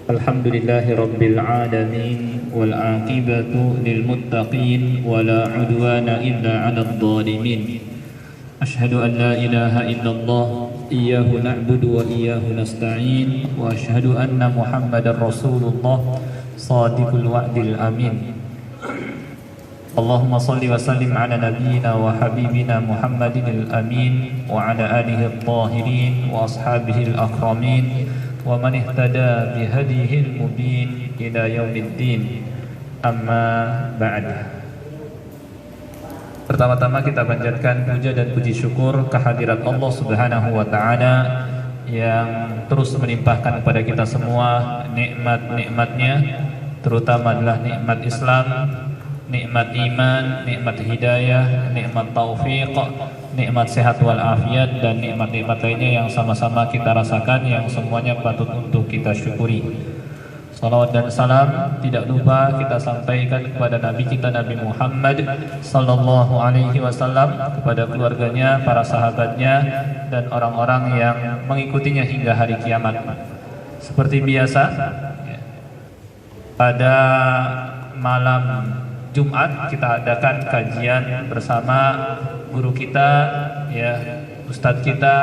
Alhamdulillahi Rabbil Alamin wal aqibatu lil muttaqin wala udwana illa 'alal zalimin. Ashhadu an la ilaha illallah iyyahu na'budu wa iyyahu nasta'in wa ashhadu anna Muhammadar Rasulullah shadiqul wa'dil amin. Allahumma salli wa sallim ala nabiyyina wa habibina Muhammadin al-amin wa ala alihi at-tahirin wa ashabihi al-akramin wa man ihtada bihadihi al-mubin ila yaumiddin. Amma ba'd. Pertama-tama kita panjatkan puja dan puji syukur kehadirat Allah Subhanahu wa taala yang terus melimpahkan kepada kita semua nikmat-nikmatnya, terutama adalah nikmat Islam, nikmat iman, nikmat hidayah, nikmat taufik, nikmat sehat wal afiat, dan nikmat-nikmat lainnya yang sama-sama kita rasakan, yang semuanya patut untuk kita syukuri. Salawat dan salam tidak lupa kita sampaikan kepada Nabi kita Nabi Muhammad sallallahu alaihi wasallam, kepada keluarganya, para sahabatnya, dan orang-orang yang mengikutinya hingga hari kiamat. Seperti biasa, pada malam Jumat kita adakan kajian bersama guru kita, ya, Ustadz kita,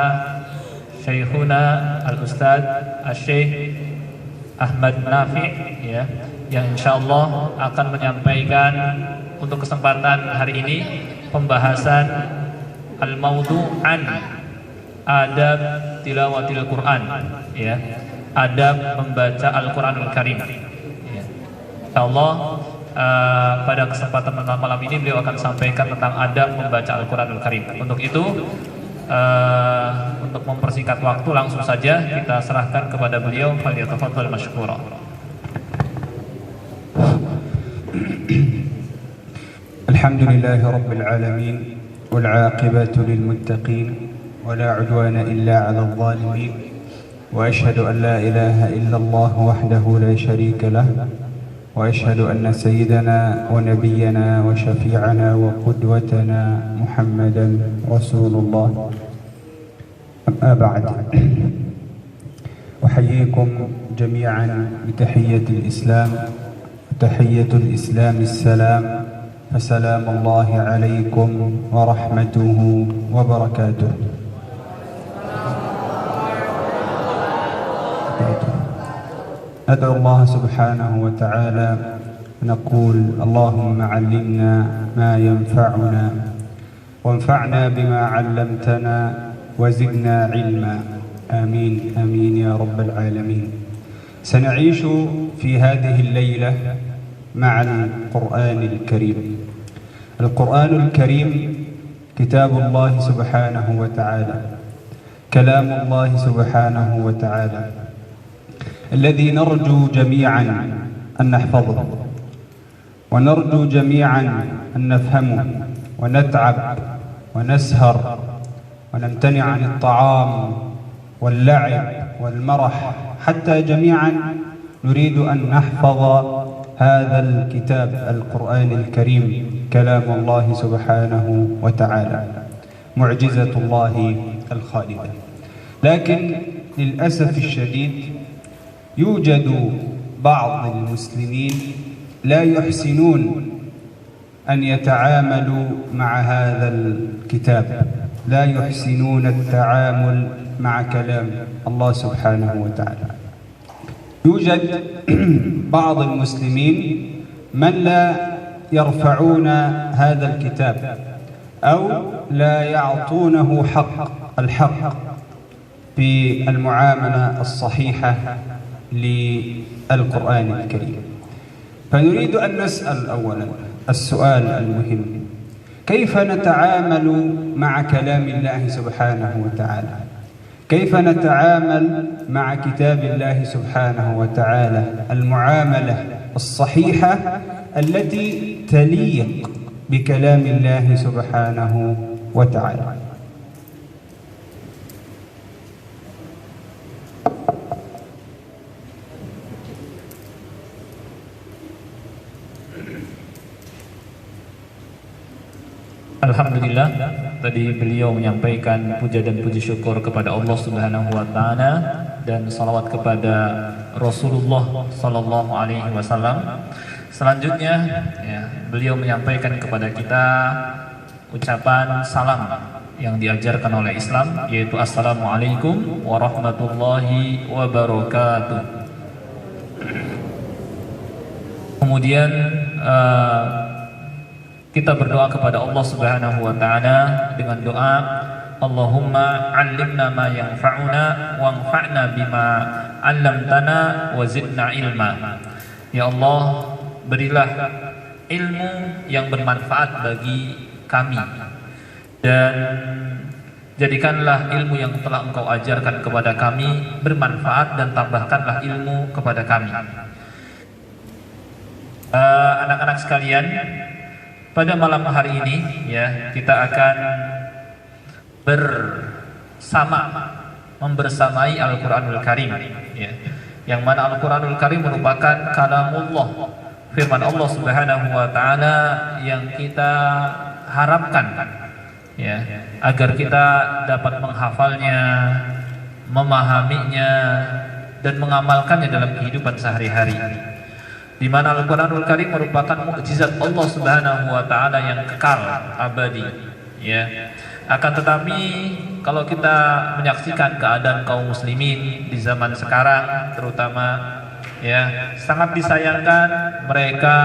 Syekhuna Al-Ustadz Asy-Syaikh Ahmad Nafi', ya, yang insyaallah akan menyampaikan untuk kesempatan hari ini pembahasan al-mawdu'an adab tilawatil Quran, ya, adab membaca Al-Quranul Karim, ya. Insyaallah pada kesempatan malam ini beliau akan sampaikan tentang adab membaca Al-Quranul Karim. Untuk itu, untuk mempersingkat waktu, langsung saja kita serahkan kepada beliau. Falyatafadhal masykura. Alhamdulillahi rabbil alamin wal 'aqibatu lil muttaqin wa la 'udwana illa 'alal zalimin wa ashhadu an la ilaha illallah wahdahu la sharika lah wa ashhadu anna sayyidana wa nabiyyana wa syafi'ana wa qudwatana Muhammadan Rasulullah. Amma ba'd. Uhayyikum jami'an bi tahiyyatil Islam, tahiyyatul Islam assalam. Fassalamullahi alaikum wa rahmatuhu wa barakatuh. ندعو الله سبحانه وتعالى ونقول اللهم علمنا ما ينفعنا وانفعنا بما علمتنا وزدنا علما. آمين آمين يا رب العالمين. سنعيش في هذه الليلة مع القرآن الكريم. القرآن الكريم كتاب الله سبحانه وتعالى، كلام الله سبحانه وتعالى، الذي نرجو جميعا أن نحفظه، ونرجو جميعا أن نفهمه، ونتعب ونسهر ونمتنع عن الطعام واللعب والمرح، حتى جميعا نريد أن نحفظ هذا الكتاب القرآن الكريم، كلام الله سبحانه وتعالى، معجزة الله الخالدة. لكن للأسف الشديد يوجد بعض المسلمين لا يحسنون أن يتعاملوا مع هذا الكتاب، لا يحسنون التعامل مع كلام الله سبحانه وتعالى. يوجد بعض المسلمين من لا يرفعون هذا الكتاب أو لا يعطونه الحق في المعاملة الصحيحة للقرآن الكريم. فنريد أن نسأل أولا السؤال المهم: كيف نتعامل مع كلام الله سبحانه وتعالى؟ كيف نتعامل مع كتاب الله سبحانه وتعالى المعاملة الصحيحة التي تليق بكلام الله سبحانه وتعالى؟ Alhamdulillah, tadi beliau menyampaikan puja dan puji syukur kepada Allah Subhanahu wa taala dan salawat kepada Rasulullah Sallallahu Alaihi Wasallam. Selanjutnya, ya, beliau menyampaikan kepada kita ucapan salam yang diajarkan oleh Islam, yaitu Assalamualaikum warahmatullahi wabarakatuh. Kemudian kita berdoa kepada Allah Subhanahu wa taala dengan doa Allahumma 'allimna ma yanfa'una wanfa'na bima 'allamtana wa zidna ilma. Ya Allah, berilah ilmu yang bermanfaat bagi kami dan jadikanlah ilmu yang telah Engkau ajarkan kepada kami bermanfaat dan tambahkanlah ilmu kepada kami. Anak-anak sekalian, pada malam hari ini ya kita akan membersamai Al-Qur'anul Karim, ya. Yang mana Al-Qur'anul Karim merupakan kalamullah, firman Allah Subhanahu wa taala yang kita harapkan, ya, agar kita dapat menghafalnya, memahaminya dan mengamalkannya dalam kehidupan sehari-hari. Di mana Al-Qur'anul Karim merupakan mukjizat Allah Subhanahu wa taala yang kekal abadi, ya. Akan tetapi kalau kita menyaksikan keadaan kaum muslimin di zaman sekarang terutama, ya, sangat disayangkan mereka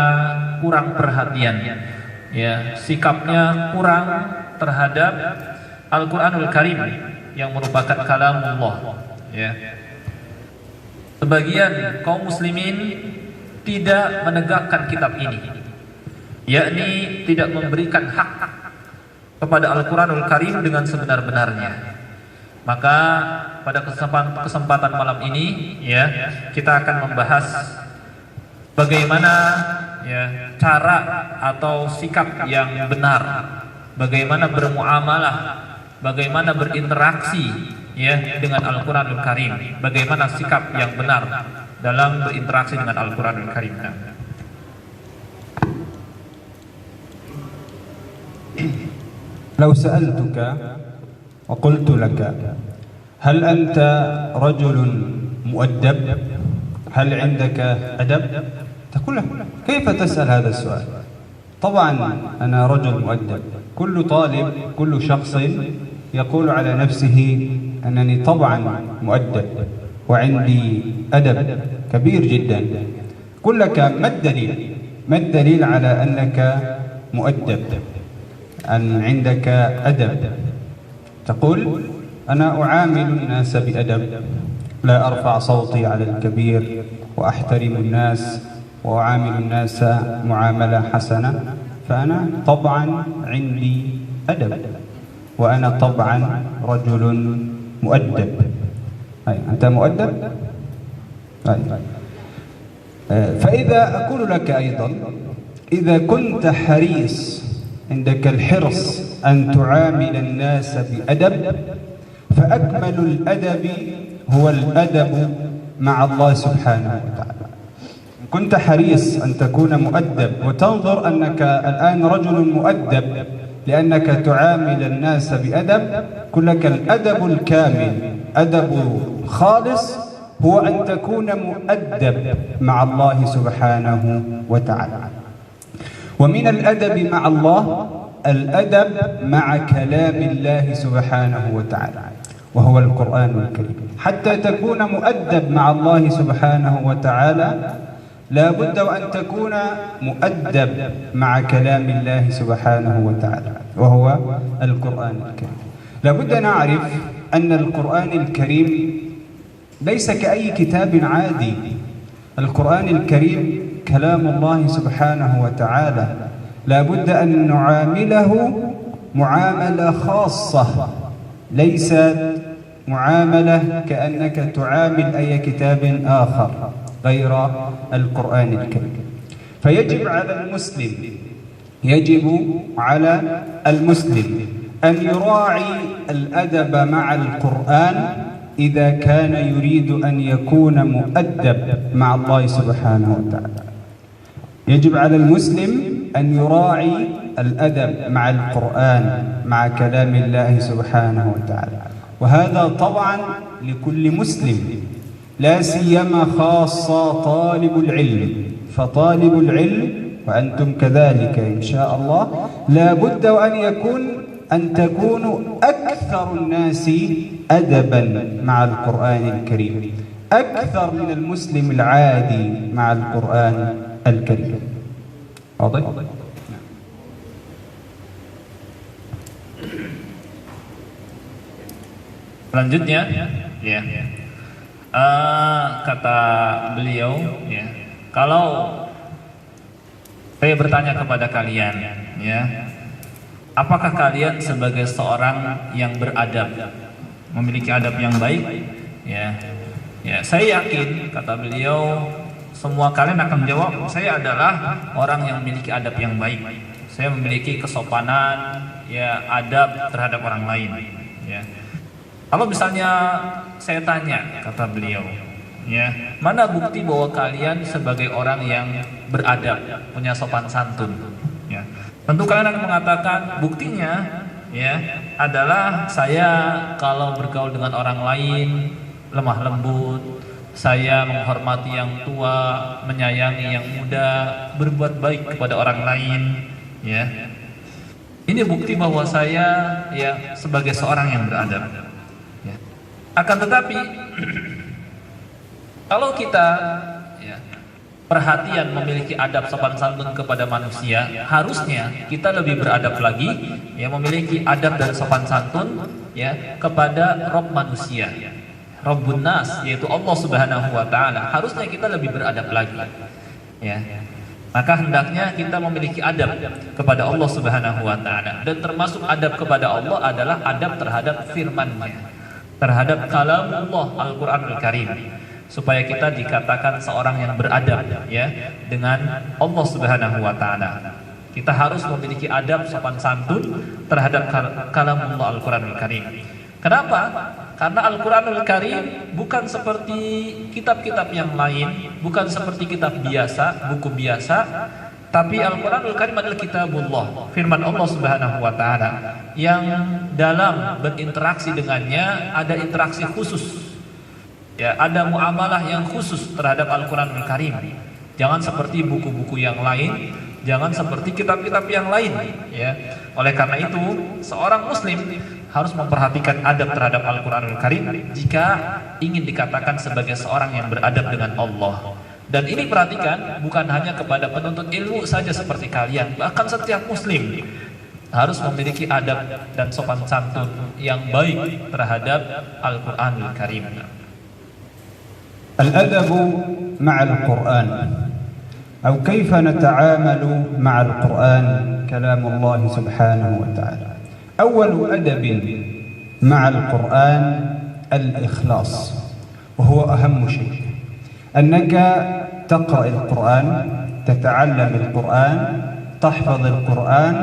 kurang perhatian, ya, sikapnya kurang terhadap Al-Qur'anul Karim yang merupakan kalamullah, ya. Sebagian kaum muslimin tidak menegakkan kitab ini, yakni tidak memberikan hak kepada Al-Qur'anul Karim dengan sebenar-benarnya. Maka pada kesempatan malam ini, ya, kita akan membahas bagaimana, ya, cara atau sikap yang benar, bagaimana bermuamalah, bagaimana berinteraksi, ya, dengan Al-Qur'anul Karim, bagaimana sikap yang benar dalam berinteraksi dengan Al-Qur'anul Karim. لو سألتك وقلت لك هل أنت رجل مؤدب؟ هل عندك أدب؟ تقول له كيف تسأل هذا السؤال؟ طبعا أنا رجل مؤدب. كل طالب، كل شخص يقول على نفسه أنني طبعا مؤدب وعندي أدب كبير جدا. قل لك ما الدليل؟ ما الدليل على أنك مؤدب، أن عندك أدب؟ تقول أنا أعامل الناس بأدب، لا أرفع صوتي على الكبير وأحترم الناس وأعامل الناس معاملة حسنة، فأنا طبعا عندي أدب وأنا طبعا رجل مؤدب. أنت مؤدب؟ فإذا أقول لك أيضا إذا كنت حريص، عندك الحرص أن تعامل الناس بأدب، فأكمل الأدب هو الأدب مع الله سبحانه وتعالى. كنت حريص أن تكون مؤدب وتنظر أنك الآن رجل مؤدب لأنك تعامل الناس بأدب، كل لك الأدب الكامل، أدب خالص هو أن تكون مؤدب مع الله سبحانه وتعالى. ومن الأدب مع الله الأدب مع كلام الله سبحانه وتعالى وهو القرآن الكريم. حتى تكون مؤدب مع الله سبحانه وتعالى لا بد وأن تكون مؤدب مع كلام الله سبحانه وتعالى وهو القرآن الكريم. لا بد نعرف أن القرآن الكريم ليس كأي كتاب عادي. القرآن الكريم كلام الله سبحانه وتعالى، لا بد أن نعامله معاملة خاصة، ليست معاملة كأنك تعامل أي كتاب آخر غير القرآن الكريم. فيجب على المسلم، يجب على المسلم أن يراعي الأدب مع القرآن إذا كان يريد أن يكون مؤدب مع الله سبحانه وتعالى. يجب على المسلم أن يراعي الأدب مع القرآن مع كلام الله سبحانه وتعالى. وهذا طبعا لكل مسلم، لا سيما خاصة طالب العلم. فطالب العلم وأنتم كذلك إن شاء الله لا بد أن تكونوا أكثر الناس أدبا مع القرآن الكريم، أكثر من المسلم العادي مع القرآن الكريم. واضح؟ Selanjutnya, ya, kata beliau, ya, kalau saya bertanya kepada kalian, ya, apakah kalian sebagai seorang yang beradab, memiliki adab yang baik? Ya, ya, saya yakin, kata beliau, semua kalian akan menjawab, saya adalah orang yang memiliki adab yang baik. Saya memiliki kesopanan, ya, adab terhadap orang lain, ya. Kalau misalnya saya tanya, kata beliau, ya, mana bukti bahwa kalian sebagai orang yang beradab, punya sopan santun? Ya, tentu kalian akan mengatakan buktinya, ya, adalah saya kalau bergaul dengan orang lain lemah lembut, saya menghormati yang tua, menyayangi yang muda, berbuat baik kepada orang lain, ya. Ini bukti bahwa saya, ya, sebagai seorang yang beradab. Akan tetapi kalau kita, ya, perhatian memiliki adab sopan santun kepada manusia, harusnya kita lebih beradab lagi, ya, memiliki adab dan sopan santun, ya, kepada Rabb manusia, Rabbun Nas, yaitu Allah Subhanahu wa taala. Harusnya kita lebih beradab lagi, ya. Maka hendaknya kita memiliki adab kepada Allah Subhanahu wa taala, dan termasuk adab kepada Allah adalah adab terhadap firman-Nya, terhadap kalamullah Al-Quranul Karim, supaya kita dikatakan seorang yang beradab, ya, dengan Allah Subhanahu wa taala. Kita harus memiliki adab sopan santun terhadap kalamullah Al-Quranul Karim. Kenapa? Karena Al-Quranul Karim bukan seperti kitab-kitab yang lain, bukan seperti kitab biasa, buku biasa, tapi Al-Quranul Karim adalah kitabullah, firman Allah Subhanahu wa taala, yang dalam berinteraksi dengannya ada interaksi khusus, ya, ada muamalah yang khusus terhadap Al-Quranul Karim. Jangan seperti buku-buku yang lain, jangan seperti kitab-kitab yang lain, ya. Oleh karena itu, seorang muslim harus memperhatikan adab terhadap Al-Quranul Karim jika ingin dikatakan sebagai seorang yang beradab dengan Allah. Dan ini perhatikan, bukan hanya kepada penuntut ilmu saja seperti kalian, bahkan setiap muslim harus memiliki adab dan sopan santun yang baik terhadap Al-Quranul Karim. Al-adabu ma'al Quran, atau kaifa nata'amalu ma'al Quran, kalamullah subhanahu wa ta'ala. Awwalu adabin ma'al Quran al-ikhlas, wa huwa ahammu syai'. أنك تقرأ القرآن، تتعلم القرآن، تحفظ القرآن،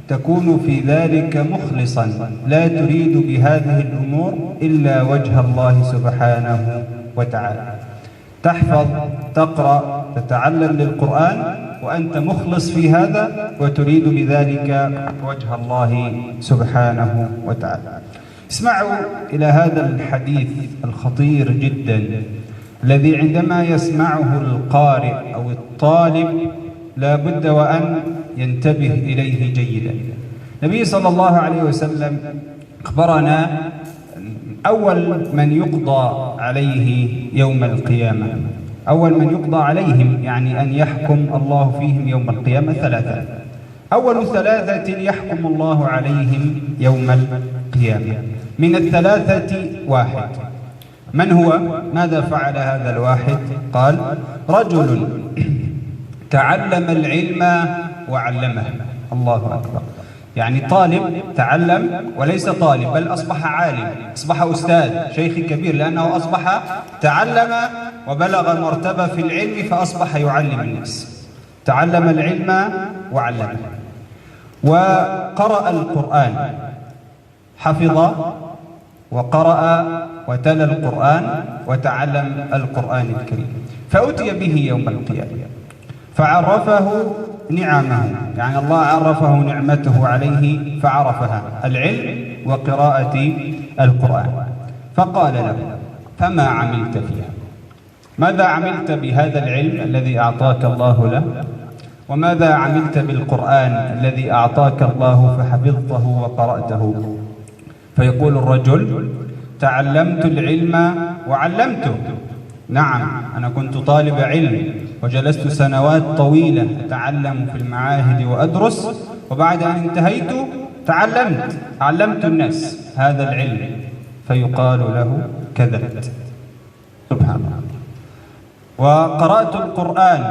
تكون في ذلك مخلصا، لا تريد بهذه الأمور إلا وجه الله سبحانه وتعالى. تحفظ، تقرأ، تتعلم للقرآن وأنت مخلص في هذا وتريد بذلك وجه الله سبحانه وتعالى. اسمعوا إلى هذا الحديث الخطير جدا الذي عندما يسمعه القارئ أو الطالب لا بد وأن ينتبه إليه جيدا. النبي صلى الله عليه وسلم أخبرنا أول من يقضى عليه يوم القيامة، أول من يقضى عليهم يعني أن يحكم الله فيهم يوم القيامة ثلاثة. أول ثلاثة يحكم الله عليهم يوم القيامة، من الثلاثة واحد. من هو؟ ماذا فعل هذا الواحد؟ قال: رجل تعلم العلم وعلمه. الله أكبر. يعني طالب تعلم وليس طالب، بل أصبح عالم، أصبح أستاذ، شيخ كبير، لأنه أصبح تعلم وبلغ مرتبة في العلم فأصبح يعلم الناس. تعلم العلم وعلمه، وقرأ القرآن، حفظ وقرأ وتلا القرآن وتعلم القرآن الكريم، فأتي به يوم القيامة فعرفه نعمه، يعني الله عرفه نعمته عليه فعرفها، العلم وقراءة القرآن. فقال له: فما عملت فيها؟ ماذا عملت بهذا العلم الذي أعطاك الله له؟ وماذا عملت بالقرآن الذي أعطاك الله فحفظته وقرأته؟ فيقول الرجل: تعلمت العلم وعلمته. نعم، أنا كنت طالب علم وجلست سنوات طويلة أتعلم في المعاهد وأدرس، وبعد أن انتهيت علمت الناس هذا العلم. فيقال له: كذبت. سبحان الله. وقرأت القرآن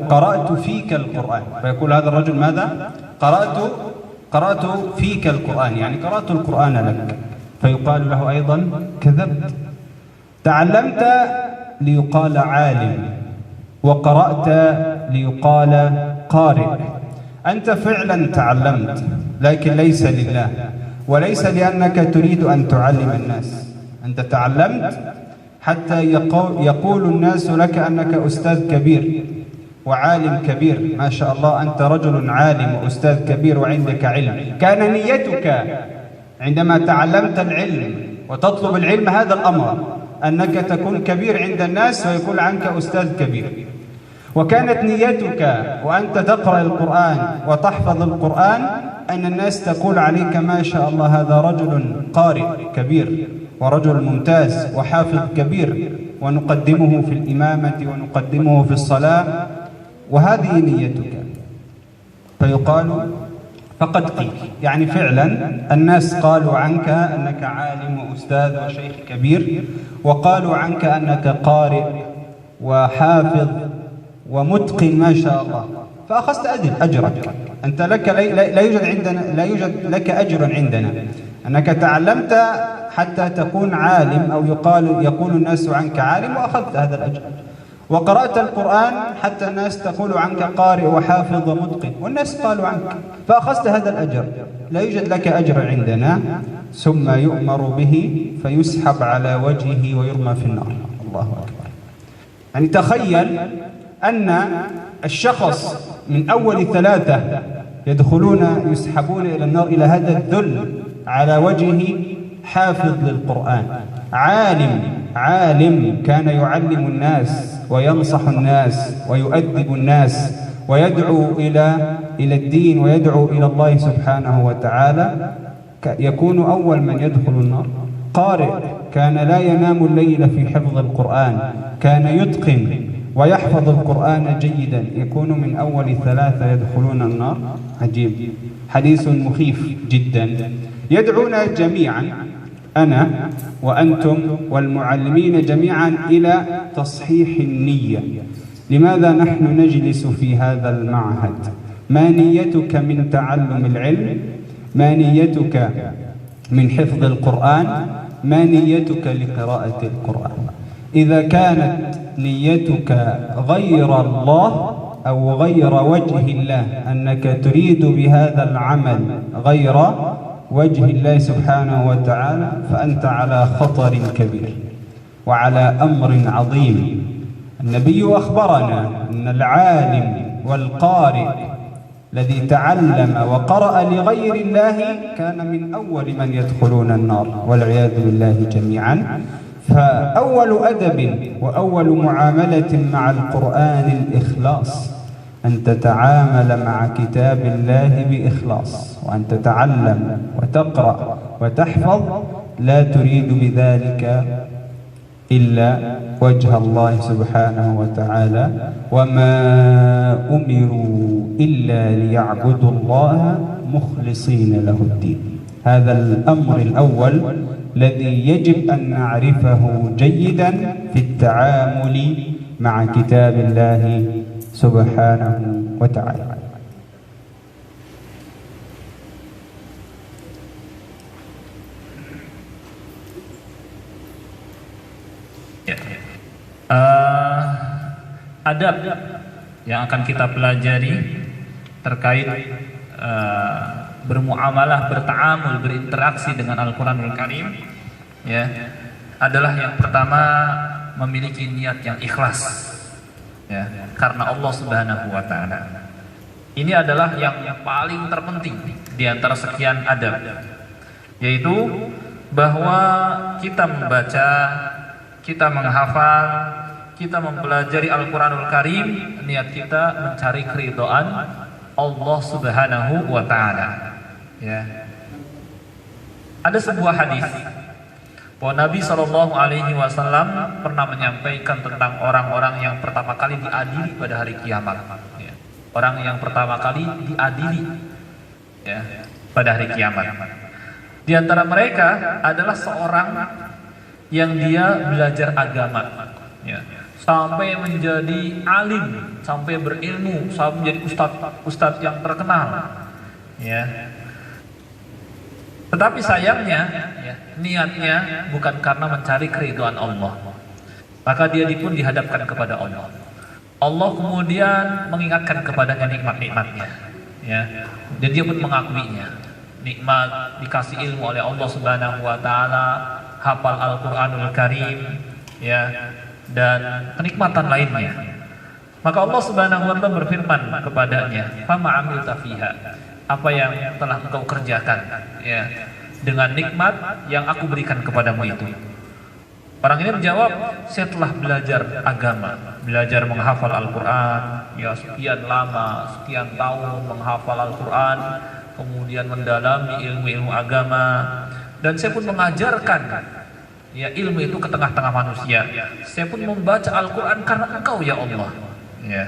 قرأت فيك القرآن. فيقول هذا الرجل: ماذا؟ قرأت فيك القرآن، يعني قرأت القرآن لك. فيقال له أيضا: كذبت. تعلمت ليقال عالم، وقرأت ليقال قارئ. أنت فعلا تعلمت، لكن ليس لله، وليس لأنك تريد أن تعلم الناس. أنت تعلمت حتى يقول الناس لك أنك أستاذ كبير وعالم كبير، ما شاء الله أنت رجل عالم وأستاذ كبير وعندك علم. كان نيتك عندما تعلمت العلم وتطلب العلم هذا الأمر، أنك تكون كبير عند الناس ويقول عنك أستاذ كبير. وكانت نيتك وأنت تقرأ القرآن وتحفظ القرآن أن الناس تقول عليك: ما شاء الله هذا رجل قارئ كبير ورجل ممتاز وحافظ كبير، ونقدمه في الإمامة ونقدمه في الصلاة، وهذه نيتك. فيقال: فقد قيل، يعني فعلا الناس قالوا عنك أنك عالم وأستاذ وشيخ كبير، وقالوا عنك أنك قارئ وحافظ ومتقن ما شاء الله، فأخذت أجرك. أنت لا يوجد لك أجر عندنا، أنك تعلمت حتى تكون عالم، أو يقول الناس عنك عالم، وأخذت هذا الأجر. وقرأت القرآن حتى الناس تقول عنك قارئ وحافظ ومتقن، والناس قالوا عنك، فأخذت هذا الأجر. لا يوجد لك أجر عندنا. ثم يؤمر به فيسحب على وجهه ويرمى في النار. الله أكبر. يعني تخيل أن الشخص من أول 3 يسحبون إلى النار، إلى هذا الذل على وجهه. حافظ للقرآن، عالم كان يعلم الناس وينصح الناس ويؤدب الناس ويدعو إلى الدين ويدعو إلى الله سبحانه وتعالى، يكون أول من يدخل النار. قارئ كان لا ينام الليل في حفظ القرآن، كان يتقن ويحفظ القرآن جيدا، يكون من أول 3 يدخلون النار. عجيب، حديث مخيف جدا. يدعونا جميعا، أنا وأنتم والمعلمين جميعا، إلى تصحيح النية. لماذا نحن نجلس في هذا المعهد؟ ما نيتك من تعلم العلم؟ ما نيتك من حفظ القرآن؟ ما نيتك لقراءة القرآن؟ إذا كانت نيتك غير الله أو غير وجه الله، أنك تريد بهذا العمل غير وجه الله سبحانه وتعالى، فأنت على خطر كبير وعلى أمر عظيم. النبي أخبرنا أن العالم والقارئ الذي تعلم وقرأ لغير الله كان من أول من يدخلون النار، والعياذ بالله جميعا. فأول أدب وأول معاملة مع القرآن الإخلاص، أن تتعامل مع كتاب الله بإخلاص، وأن تتعلم وتقرأ وتحفظ لا تريد بذلك إلا وجه الله سبحانه وتعالى. وما أمروا إلا ليعبدوا الله مخلصين له الدين. هذا الأمر الأول الذي يجب أن نعرفه جيدا في التعامل مع كتاب الله سبحانه وتعالى. Adab yang akan kita pelajari terkait bermuamalah, bertaamul, berinteraksi dengan Al-Quranul Karim, ya, adalah yang pertama memiliki niat yang ikhlas, ya, karena Allah Subhanahu wa Ta'ala. Ini adalah yang paling terpenting di antara sekian adab, yaitu bahwa kita membaca, kita menghafal, kita mempelajari Al-Quranul Karim, niat kita mencari keridhaan Allah Subhanahu wa Ta'ala. Ya. Ada sebuah hadis bahwa Nabi SAW pernah menyampaikan tentang orang-orang yang pertama kali diadili pada hari kiamat. Ya. Orang yang pertama kali diadili, ya, pada hari kiamat. Di antara mereka adalah seorang yang dia belajar agama, ya, sampai menjadi alim, sampai berilmu, sampai menjadi ustadz yang terkenal, ya. Tetapi sayangnya, ya, niatnya bukan karena mencari keridhaan Allah. Maka dia pun dihadapkan kepada Allah. Allah kemudian mengingatkan kepadanya nikmat-nikmatnya, ya, dan dia pun mengakuinya. Nikmat dikasih ilmu oleh Allah Subhanahu wa Ta'ala, hafal Al-Quranul Karim, ya, dan kenikmatan lainnya. Maka Allah Subhanahu wa Ta'ala berfirman kepadanya, "Fama amilta fiha?" Apa yang telah engkau kerjakan, ya, dengan nikmat yang aku berikan kepadamu itu? Orang ini menjawab, saya telah belajar agama, belajar menghafal Al-Quran, ya, sekian lama, sekian tahun menghafal Al-Quran, kemudian mendalami ilmu-ilmu agama, dan saya pun mengajarkan, ya, ilmu itu ke tengah-tengah manusia. Saya pun membaca Al-Quran karena engkau, ya Allah, ya.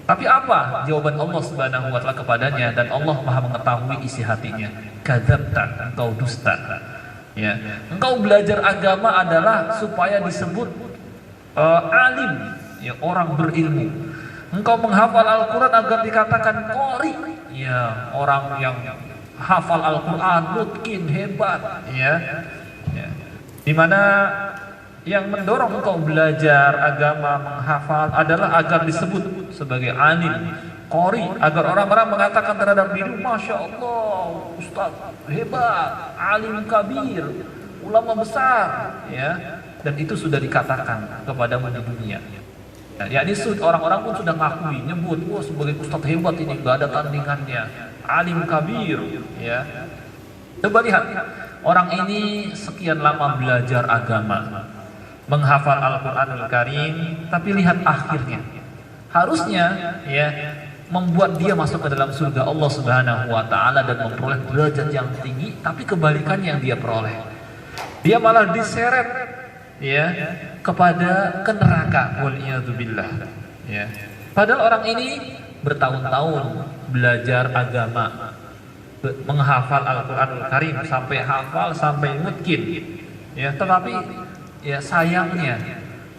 Tapi apa jawaban Allah Subhanahu wa Ta'ala kepadanya? Dan Allah Maha mengetahui isi hatinya. Kadzabta, engkau dusta. Ya, engkau belajar agama adalah supaya disebut alim, ya, orang berilmu. Engkau menghafal Al-Quran agar dikatakan qori, ya, orang yang hafal Al-Quran, mungkin hebat, ya, ya. Dimana yang mendorong engkau belajar agama, menghafal adalah agar disebut sebagai alim, qori, agar orang-orang mengatakan terhadap diri, Masya Allah, Ustaz hebat, alim kabir, ulama besar, ya, dan itu sudah dikatakan kepadamu di dunia. Ya, yakni orang-orang pun sudah ngakui, nyebut, wah, sebagai Ustaz hebat ini, gak ada tandingannya, alim kabir, ya. Coba lihat, orang ini sekian lama belajar agama, menghafal Al-Quranul Karim, tapi lihat akhirnya. Harusnya, ya, membuat dia masuk ke dalam surga Allah Subhanahu wa Ta'ala dan memperoleh derajat yang tinggi, tapi kebalikannya yang dia peroleh. Dia malah diseret, ya, kepada neraka, waliyadzubillah, ya. Padahal orang ini bertahun-tahun belajar agama, menghafal Al-Quranul Karim, sampai hafal, sampai mungkin, ya, tetapi, ya, sayangnya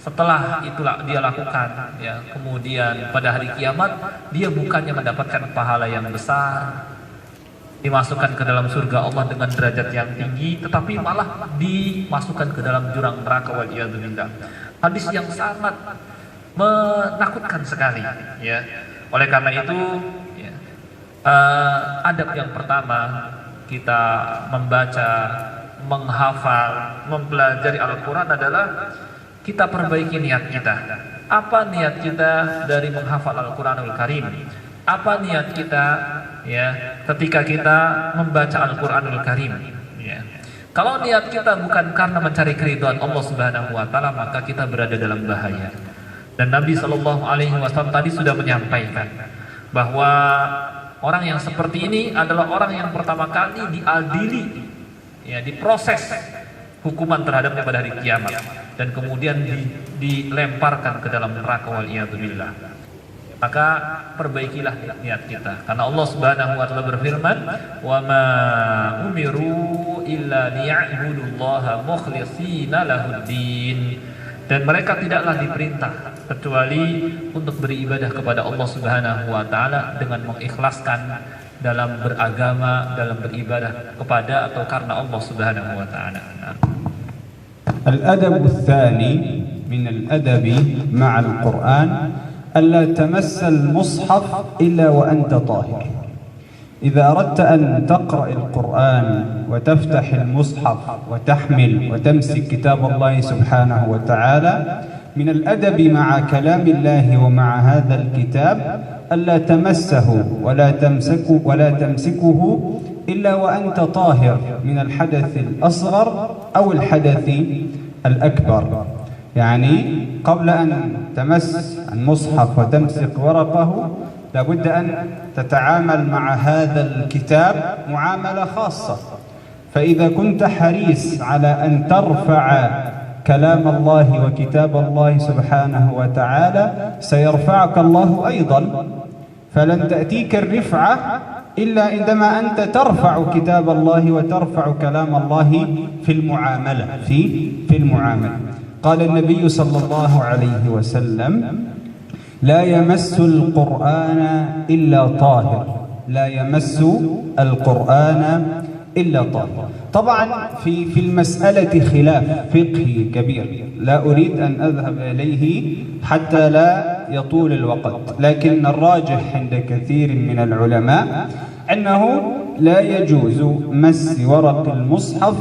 setelah itulah dia lakukan, ya, kemudian pada hari kiamat dia bukannya mendapatkan pahala yang besar, dimasukkan ke dalam surga Allah dengan derajat yang tinggi, tetapi malah dimasukkan ke dalam jurang neraka, waliyadzubillah. Hadis yang sangat menakutkan sekali, ya. Oleh karena itu, ya, adab yang pertama kita membaca, menghafal, mempelajari Al-Quran adalah kita perbaiki niat kita. Apa niat kita dari menghafal Al-Quranul Karim? Apa niat kita, ya, ketika kita membaca Al-Quranul Karim, ya. Kalau niat kita bukan karena mencari keridhaan Allah Subhanahu wa Ta'ala, maka kita berada dalam bahaya. Dan Nabi SAW tadi sudah menyampaikan bahwa orang yang seperti ini adalah orang yang pertama kali diadili, ya, diproses hukuman terhadapnya pada hari kiamat, dan kemudian dilemparkan ke dalam neraka, waliyadzubillah. Maka perbaikilah niat kita, karena Allah Subhanahu wa Ta'ala berfirman, wa ma umiru illa liya'budullaha mukhlishina lahuddin, dan mereka tidaklah diperintah kecuali untuk beribadah kepada Allah Subhanahu wa Ta'ala dengan mengikhlaskan dalam beragama, dalam beribadah kepada atau karena Allah Subhanahu wa Ta'ala. الأدب الثاني من الأدب مع القرآن ألا تمس المصحف إلا وأنت طاهر. إذا أردت أن تقرأ القرآن وتفتح المصحف وتحمل وتمسك كتاب الله سبحانه وتعالى، من الأدب مع كلام الله ومع هذا الكتاب ألا تمسه ولا تمسكه إلا وأنت طاهر من الحدث الأصغر أو الحدث الأكبر. يعني قبل أن تمس المصحف وتمسك ورقه لابد أن تتعامل مع هذا الكتاب معاملة خاصة. فإذا كنت حريص على أن ترفع كلام الله وكتاب الله سبحانه وتعالى سيرفعك الله أيضا، فلن تأتيك الرفعة إلا عندما أنت ترفع كتاب الله وترفع كلام الله في المعاملة في المعاملة. قال النبي صلى الله عليه وسلم: لا يمس القرآن إلا طاهر، لا يمس القرآن إلا طاهر. طبعا في المسألة خلاف فقهي كبير لا أريد أن أذهب إليه حتى لا يطول الوقت، لكن الراجح عند كثير من العلماء أنه لا يجوز مس ورق المصحف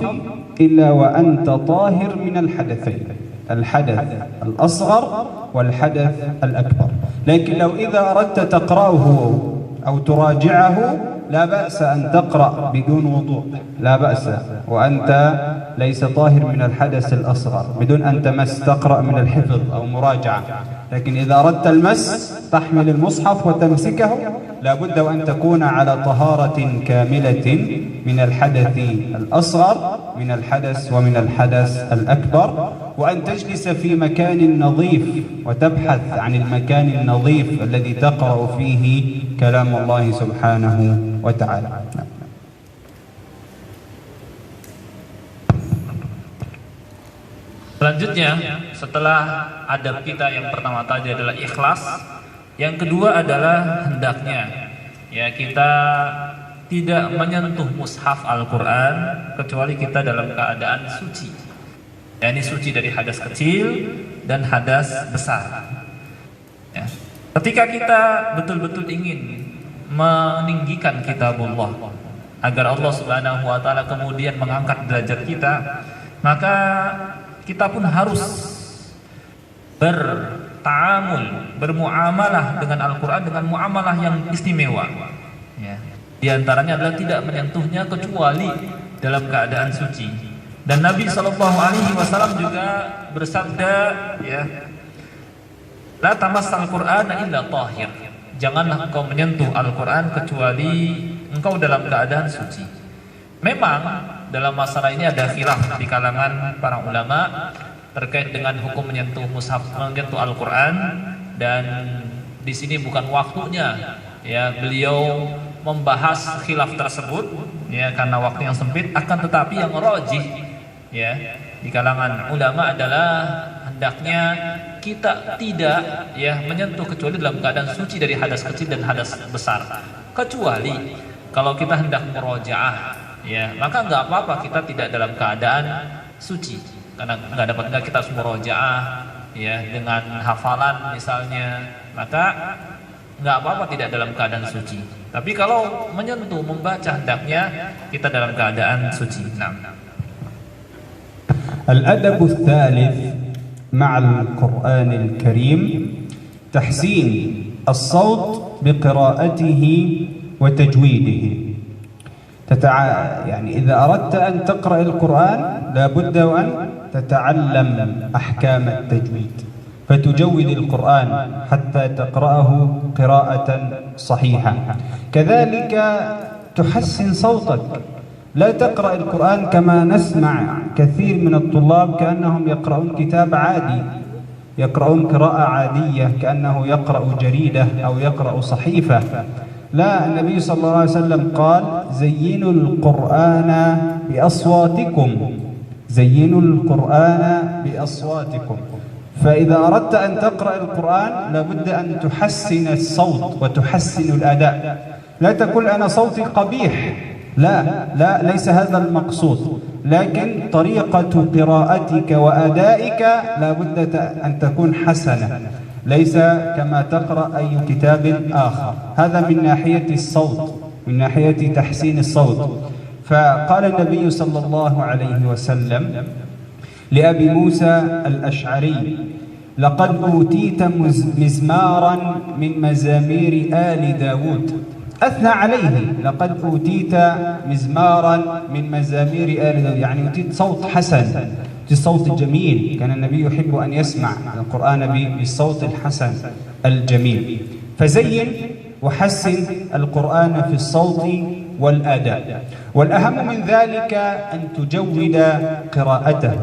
إلا وأنت طاهر من الحدثين، الحدث الأصغر والحدث الأكبر. لكن لو إذا أردت تقرأه أو تراجعه لا بأس أن تقرأ بدون وضوء، لا بأس، وأنت ليس طاهر من الحدث الأصغر، بدون أن تمس تقرأ من الحفظ أو مراجعة. لكن إذا أردت المس تحمل المصحف وتمسكه لا بد وأن تكون على طهارة كاملة من الحدث الأصغر من الحدث ومن الحدث الأكبر، وأن تجلس في مكان نظيف وتبحث عن المكان النظيف الذي تقرأ فيه كلام الله سبحانه وتعالى. Selanjutnya, setelah adab kita yang pertama tadi adalah ikhlas, yang kedua adalah hendaknya ya kita tidak menyentuh mushaf Al-Quran kecuali kita dalam keadaan suci. Ya, ini suci dari hadas kecil dan hadas besar. Ya. Ketika kita betul-betul ingin meninggikan kitabullah agar Allah Subhanahu wa taala kemudian mengangkat derajat kita, maka kita pun harus bertaamul, bermuamalah dengan Al-Quran dengan muamalah yang istimewa. Ya. Di antaranya adalah tidak menyentuhnya kecuali dalam keadaan suci. Dan Nabi SAW juga bersabda, ya, la tamassal Qur'ana illa tahir. Janganlah engkau menyentuh Al-Quran kecuali engkau dalam keadaan suci. Memang dalam masalah ini ada khilaf di kalangan para ulama terkait dengan hukum menyentuh mushaf, menyentuh Al-Quran, dan di sini bukan waktunya ya beliau membahas khilaf tersebut ya karena waktu yang sempit. Akan tetapi yang rajih ya di kalangan ulama adalah hendaknya kita tidak ya menyentuh kecuali dalam keadaan suci dari hadas kecil dan hadas besar, kecuali kalau kita hendak murojaah ya maka nggak apa-apa kita tidak dalam keadaan suci, karena nggak kita harus murojaah ya dengan hafalan misalnya, maka nggak apa-apa tidak dalam keadaan suci. Tapi kalau menyentuh membaca hendaknya kita dalam keadaan suci. الأدب الثالث مع القرآن الكريم تحسين الصوت بقراءته وتجويده. يعني إذا أردت أن تقرأ القرآن لابد أن تتعلم أحكام التجويد فتجود القرآن حتى تقرأه قراءة صحيحة. كذلك تحسن صوتك، لا تقرأ القرآن كما نسمع كثير من الطلاب كأنهم يقرؤون كتاب عادي، يقرؤون قراءة عادية كأنه يقرأ جريدة أو يقرأ صحيفة. لا، النبي صلى الله عليه وسلم قال زينوا القرآن بأصواتكم، زينوا القرآن بأصواتكم. فإذا أردت أن تقرأ القرآن لابد أن تحسن الصوت وتحسن الأداء. لا تقول أنا صوتي قبيح، لا ليس هذا المقصود، لكن طريقة قراءتك وأدائك لابد أن تكون حسنة، ليس كما تقرأ أي كتاب آخر. هذا من ناحية الصوت، من ناحية تحسين الصوت. فقال النبي صلى الله عليه وسلم لأبي موسى الأشعري لقد أوتيت مزمارا من مزامير آل داود. أثنى عليه، لقد أوتيت مزمارا من مزامير آل داود، يعني أوتيت صوت حسن، الصوت الجميل. كان النبي يحب أن يسمع القرآن بالصوت الحسن الجميل. فزين وحسن القرآن في الصوت والأداء. والأهم من ذلك أن تجود قراءته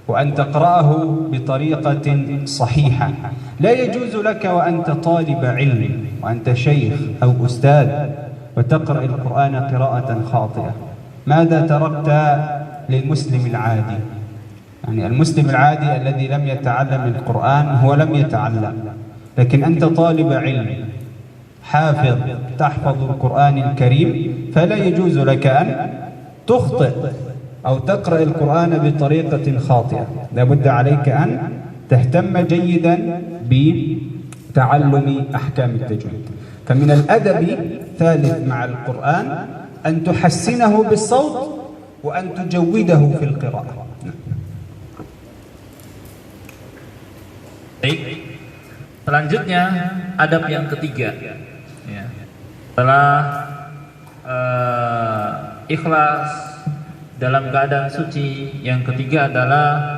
وأن تقرأه بطريقة صحيحة. لا يجوز لك وأنت طالب علم وأنت شيخ أو أستاذ وتقرأ القرآن قراءة خاطئة. ماذا تركت للمسلم العادي؟ يعني المسلم العادي الذي لم يتعلم القرآن هو لم يتعلم، لكن أنت طالب علم حافظ تحفظ القرآن الكريم، فلا يجوز لك أن تخطئ أو تقرأ القرآن بطريقة خاطئة. لابد عليك أن تهتم جيدا بتعلم أحكام التجويد. فمن الأدب ثالث مع القرآن أن تحسنه بالصوت وأن تجوده في القراءة. Baik, selanjutnya adab yang ketiga, ya. Setelah ikhlas dalam keadaan suci, yang ketiga adalah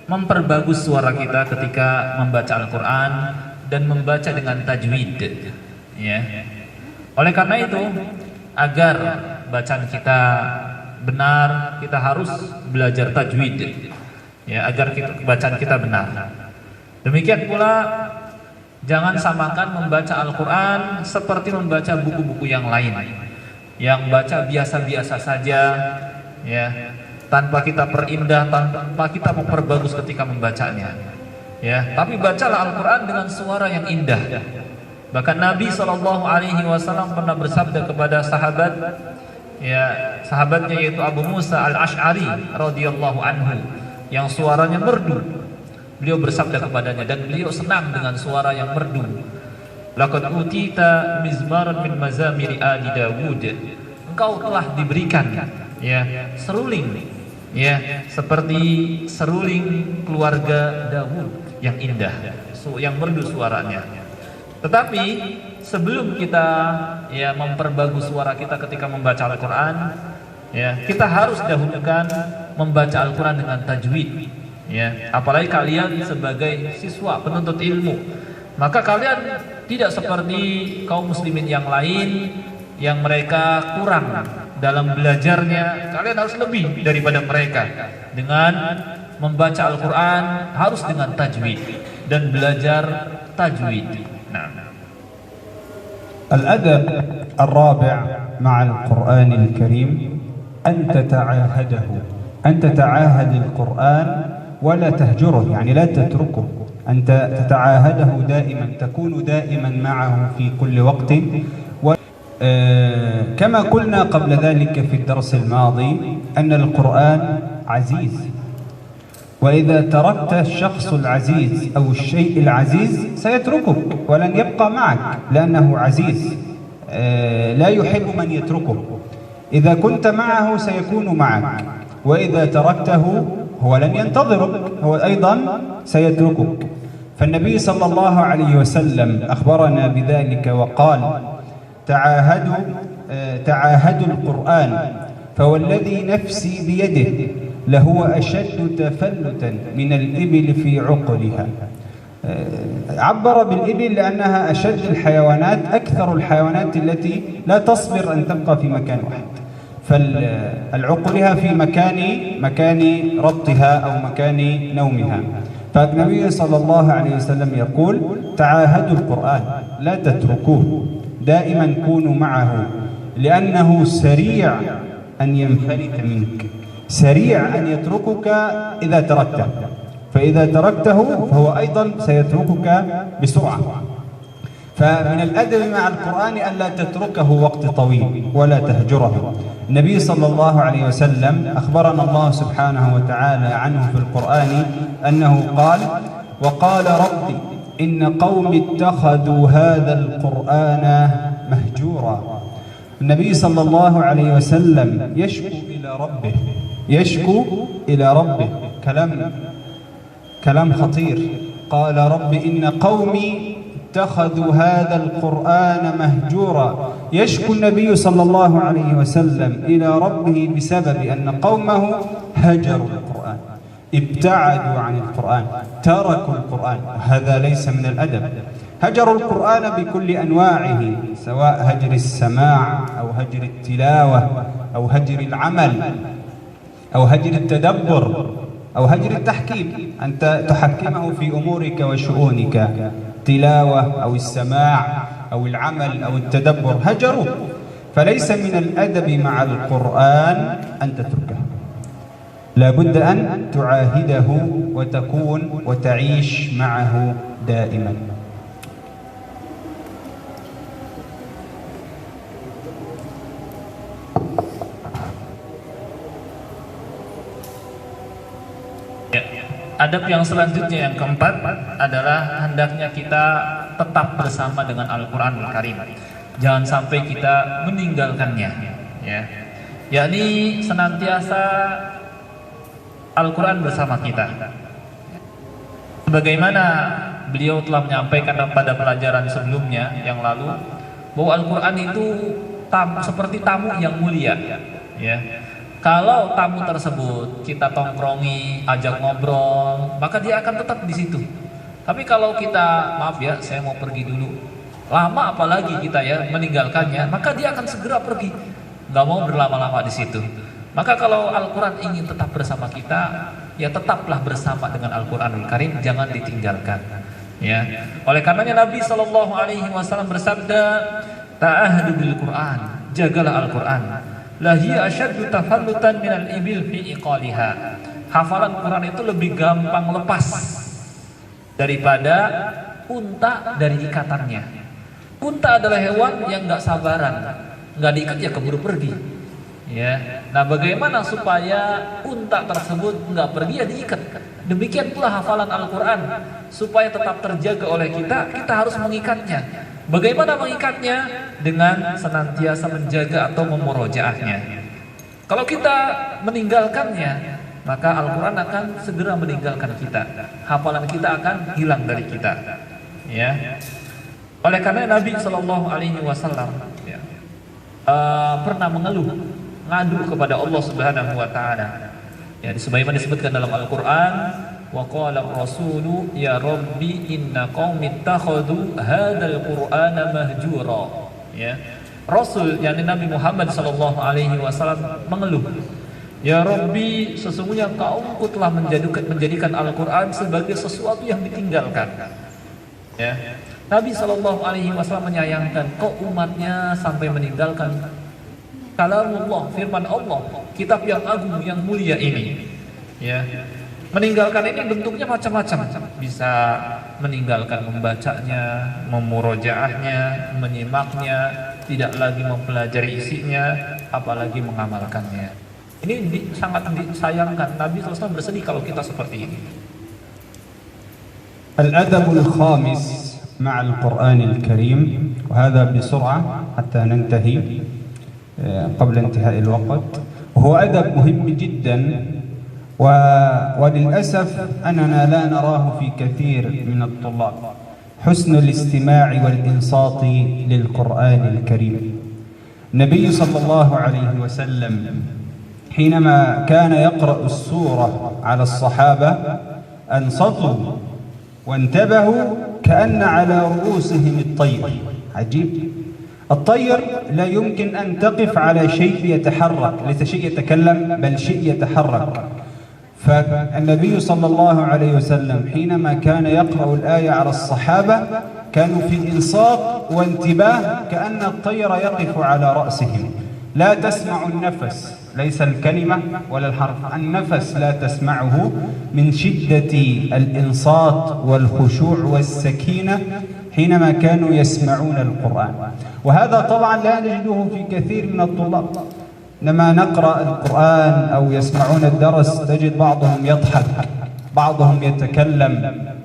memperbagus suara kita ketika membaca Al-Quran dan membaca dengan tajwid, ya. Oleh karena itu, agar bacaan kita benar, kita harus belajar tajwid, ya, agar bacaan kita benar. Demikian pula jangan samakan membaca Al-Quran seperti membaca buku-buku yang lain, yang baca biasa-biasa saja, ya, tanpa kita perindah, tanpa kita memperbagus ketika membacanya, ya. Tapi bacalah Al-Quran dengan suara yang indah. Bahkan Nabi SAW pernah bersabda kepada sahabat, ya, sahabatnya yaitu Abu Musa Al-Ash'ari radhiyallahu anhu, yang suaranya merdu. Beliau bersabda kepadanya, dan beliau senang dengan suara yang merdu. Laqad utita mizmaran min mazamiri ali Dawud. Engkau telah diberikan, ya, seruling, ya, seperti seruling keluarga Dawud yang indah, yang merdu suaranya. Tetapi sebelum kita, ya, memperbagus suara kita ketika membaca Al-Quran, ya, kita harus dahulukan membaca Al-Quran dengan tajwid. Ya, apalagi kalian sebagai siswa penuntut ilmu, maka kalian tidak seperti kaum muslimin yang lain yang mereka kurang dalam belajarnya. Kalian harus lebih daripada mereka dengan membaca Al-Quran, harus dengan tajwid dan belajar tajwid. Nah, الأدب الرابع مع القرآن الكريم أن تتعاهده، أن تتعاهد القرآن ولا تهجره، يعني لا تتركه، أنت تتعاهده دائما، تكون دائما معه في كل وقت. كما قلنا قبل ذلك في الدرس الماضي أن القرآن عزيز، وإذا تركت الشخص العزيز أو الشيء العزيز سيتركك ولن يبقى معك لأنه عزيز، لا يحب من يتركه. إذا كنت معه سيكون معك، وإذا تركته هو لن ينتظرك، هو أيضا سيتركك. فالنبي صلى الله عليه وسلم أخبرنا بذلك وقال: تعاهدوا القرآن فوالذي نفسي بيده لهو أشد تفلتا من الإبل في عقلها. عبر بالإبل لأنها أشد الحيوانات، أكثر الحيوانات التي لا تصبر أن تبقى في مكان واحد، فالعقلها في مكان ربطها أو مكان نومها. فالنبي صلى الله عليه وسلم يقول: تعاهدوا القرآن، لا تتركوه، دائما كونوا معه، لأنه سريع أن ينفلت منك، سريع أن يتركك إذا تركته، فإذا تركته فهو أيضا سيتركك بسرعة. فمن الأدب مع القرآن ألا تتركه وقت طويل ولا تهجره. النبي صلى الله عليه وسلم أخبرنا الله سبحانه وتعالى عنه في القرآن أنه قال: وقال ربي إن قوم اتخذوا هذا القرآن مهجورا. النبي صلى الله عليه وسلم يشكو إلى ربه، كلام خطير. قال رب إن قومي اتخذوا هذا القرآن مهجورا. يشكو النبي صلى الله عليه وسلم إلى ربه بسبب أن قومه هجروا القرآن، ابتعدوا عن القرآن، تركوا القرآن. هذا ليس من الأدب. هجروا القرآن بكل أنواعه، سواء هجر السماع أو هجر التلاوة أو هجر العمل أو هجر التدبر أو هجر التحكيم، أنت تحكمه في أمورك وشؤونك، تلاوة أو السماع أو العمل أو التدبر، هجروه. فليس من الأدب مع القرآن أن تتركه، لا بد أن تعاهده وتكون وتعيش معه دائما. Adab yang selanjutnya yang keempat adalah hendaknya kita tetap bersama dengan Al-Qur'anul Karim. Jangan sampai kita meninggalkannya, ya. Yakni senantiasa Al-Qur'an bersama kita. Sebagaimana beliau telah menyampaikan pada pelajaran sebelumnya yang lalu bahwa Al-Qur'an itu seperti tamu yang mulia, ya. Kalau tamu tersebut kita tongkrongi, ajak ngobrol, maka dia akan tetap di situ. Tapi kalau kita, maaf ya, saya mau pergi dulu, lama apalagi kita ya meninggalkannya, maka dia akan segera pergi, nggak mau berlama-lama di situ. Maka kalau Al-Quran ingin tetap bersama kita, ya tetaplah bersama dengan Al-Quranul Karim, jangan ditinggalkan. Ya, oleh karenanya Nabi SAW bersabda, ta'ahadu bil Quran, jagalah Al-Quran. Lahiya asyaddu tafallutan minal ibil fi iqaliha. Hafalan Quran itu lebih gampang lepas daripada unta dari ikatannya. Unta adalah hewan yang nggak sabaran, nggak diikat ya keburu pergi. Ya, nah bagaimana supaya unta tersebut nggak pergi ya diikat. Demikian pula hafalan Al-Quran, supaya tetap terjaga oleh kita harus mengikatnya. Bagaimana mengikatnya? Dengan senantiasa menjaga atau memurojaahnya. Kalau kita meninggalkannya, maka Al-Quran akan segera meninggalkan kita. Hafalan kita akan hilang dari kita. Ya. Oleh karena Nabi SAW pernah mengeluh, ngadu kepada Allah Subhanahu Wa Taala. Ya, sebagaimana disebutkan dalam Al-Quran. Wa qala ar-rasulu ya rabbi inna qaumi ittakhadhu hadzal qur'ana mahjura. Ya. Rasul yakni Nabi Muhammad sallallahu alaihi wasallam mengeluh, ya Rabbi, sesungguhnya kaumku telah menjadikan Al-Qur'an sebagai sesuatu yang ditinggalkan. Ya. Nabi sallallahu alaihi wasallam menyayangkan kok umatnya sampai meninggalkan kalamullah, firman Allah, kitab yang agung yang mulia ini. Ya. Meninggalkan ini bentuknya macam-macam. Bisa meninggalkan membacanya, memurojaahnya, menyimaknya, tidak lagi mempelajari isinya, apalagi mengamalkannya. Ini sangat disayangkan. Nabi SAW bersedih kalau kita seperti ini. Al-adabul khamis ma'al Qur'anil Karim, وهذا بسرعة حتى ننتهي قبل انتهاء الوقت، وهو أدب مهم جدا وللأسف أننا لا نراه في كثير من الطلاب، حسن الاستماع والإنصات للقرآن الكريم. النبي صلى الله عليه وسلم حينما كان يقرأ السورة على الصحابة أنصتوا وانتبهوا كأن على رؤوسهم الطير. عجيب، الطير لا يمكن أن تقف على شيء يتحرك، ليس شيء يتكلم بل شيء يتحرك. فالنبي صلى الله عليه وسلم حينما كان يقرأ الآية على الصحابة كانوا في إنصات وانتباه كأن الطير يقف على رأسهم. لا تسمع النفس، ليس الكلمة ولا الحرف، النفس لا تسمعه من شدة الإنصات والخشوع والسكينة حينما كانوا يسمعون القرآن. وهذا طبعا لا نجده في كثير من الطلاب. لما نقرأ القرآن أو يسمعون الدرس تجد بعضهم يضحك، بعضهم يتكلم،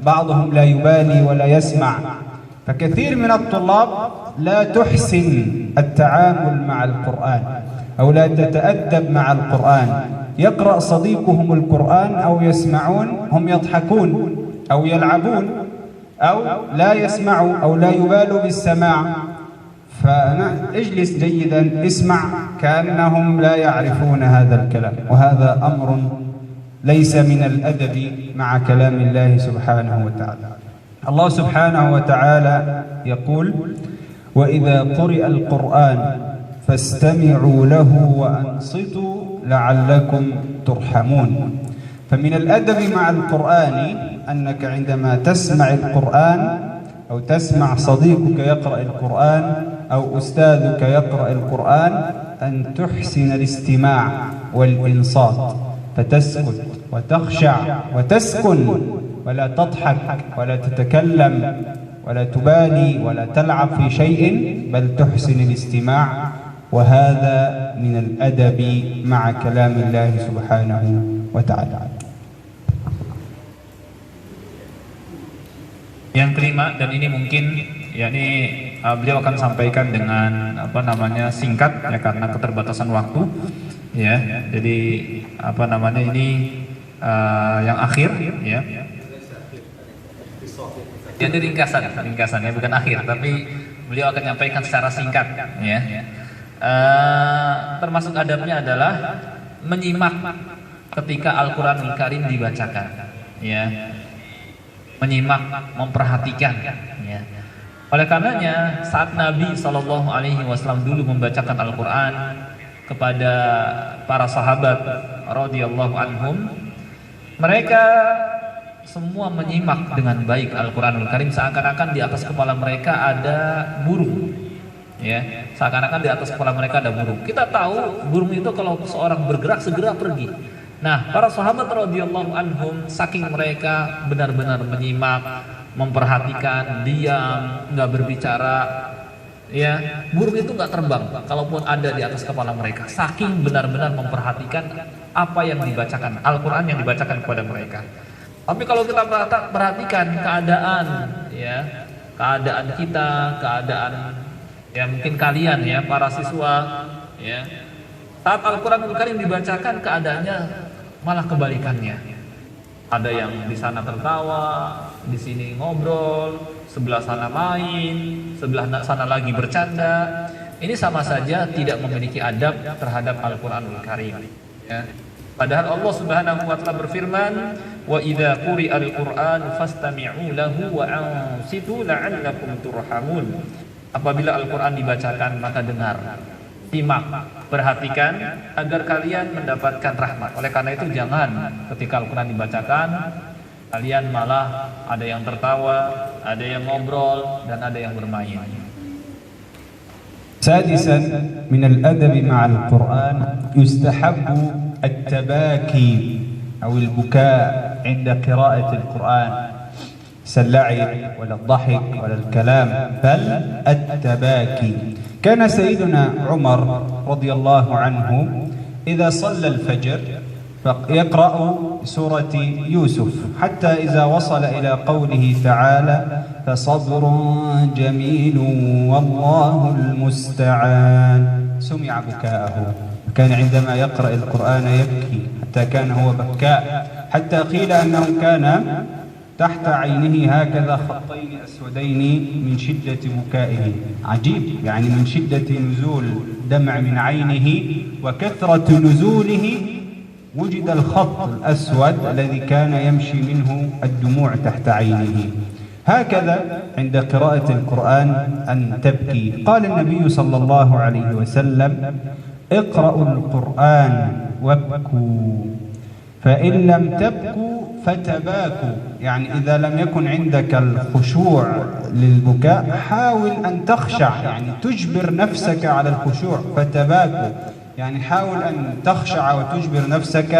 بعضهم لا يبالي ولا يسمع. فكثير من الطلاب لا تحسن التعامل مع القرآن أو لا تتأدب مع القرآن. يقرأ صديقهم القرآن أو يسمعون هم يضحكون، أو يلعبون أو لا يسمعوا أو لا يبالوا بالسماع، فاجلس جيدا، اسمع كأنهم لا يعرفون هذا الكلام، وهذا أمر ليس من الأدب مع كلام الله سبحانه وتعالى. الله سبحانه وتعالى يقول: وإذا قرئ القرآن فاستمعوا له وأنصتوا لعلكم ترحمون. فمن الأدب مع القرآن أنك عندما تسمع القرآن أو تسمع صديقك يقرأ القرآن أو أستاذك يقرأ القرآن أن تحسن الاستماع والإنصات، فتسكت وتخشع وتسكن، ولا تضحك ولا تتكلم ولا تبالي ولا تلعب في شيء، بل تحسن الاستماع. وهذا من الأدب مع كلام الله سبحانه وتعالى. Yang kelima, dan ini mungkin beliau akan sampaikan dengan singkat ya, karena keterbatasan waktu ya. Jadi ini yang akhir ya. Jadi ringkasan ya, bukan akhir, tapi beliau akan menyampaikan secara singkat ya. Termasuk adabnya adalah menyimak ketika Al-Qur'anul Karim dibacakan ya. Menyimak, memperhatikan ya. Oleh karenanya saat Nabi SAW dulu membacakan Al-Quran kepada para sahabat radhiyallahu anhum, mereka semua menyimak dengan baik Al-Quranul Karim, seakan-akan di atas kepala mereka ada burung ya, seakan-akan di atas kepala mereka ada burung. Kita tahu burung itu kalau seorang bergerak segera pergi. Nah, para sahabat radhiyallahu anhum saking mereka benar-benar menyimak, memperhatikan, diam, nggak berbicara, ya, burung itu nggak terbang kalaupun ada di atas kepala mereka. Saking benar-benar memperhatikan apa yang dibacakan, Al-Quran yang dibacakan kepada mereka. Tapi kalau kita perhatikan keadaan, ya, keadaan kita, keadaan ya mungkin kalian ya para siswa, ya, saat Al-Quranul Karim dibacakan keadaannya malah kebalikannya. Ada yang di sana tertawa, di sini ngobrol, sebelah sana main, sebelah sana lagi bercanda. Ini sama saja tidak memiliki adab terhadap Al-Quranul Karim ya. Padahal Allah Subhanahu wa taala berfirman, "Wa idza quri'al Qur'an fastami'u lahu wa ansitu la'allakum turhamun." Apabila Al-Quran dibacakan maka dengar, simak, perhatikan agar kalian mendapatkan rahmat. Oleh karena itu jangan ketika Al-Quran dibacakan kalian malah ada yang tertawa, ada yang ngobrol, dan ada yang bermain. سادسا من الأدب مع القرآن يستحب التباكي أو البكاء عند قراءة القرآن، اللعب ولا الضحك ولا الكلام، بل التباكي. كان سيدنا عمر رضي الله عنه إذا صلى الفجر يقرأ سورة يوسف حتى إذا وصل إلى قوله تعالى: فصبر جميل والله المستعان، سمع بكاءه. كان عندما يقرأ القرآن يبكي حتى كان هو بكاء، حتى قيل أنه كان تحت عينه هكذا خطين أسودين من شدة بكائه. عجيب، يعني من شدة نزول دمع من عينه وكثرة نزوله وجد الخط الأسود الذي كان يمشي منه الدموع تحت عينه. هكذا عند قراءة القرآن أن تبكي. قال النبي صلى الله عليه وسلم: اقرأوا القرآن وابكوا، فإن لم تبكوا فتباكوا. يعني إذا لم يكن عندك الخشوع للبكاء حاول أن تخشع، يعني تجبر نفسك على الخشوع، فتباكوا، يعني حاول أن تخشع وتجبر نفسك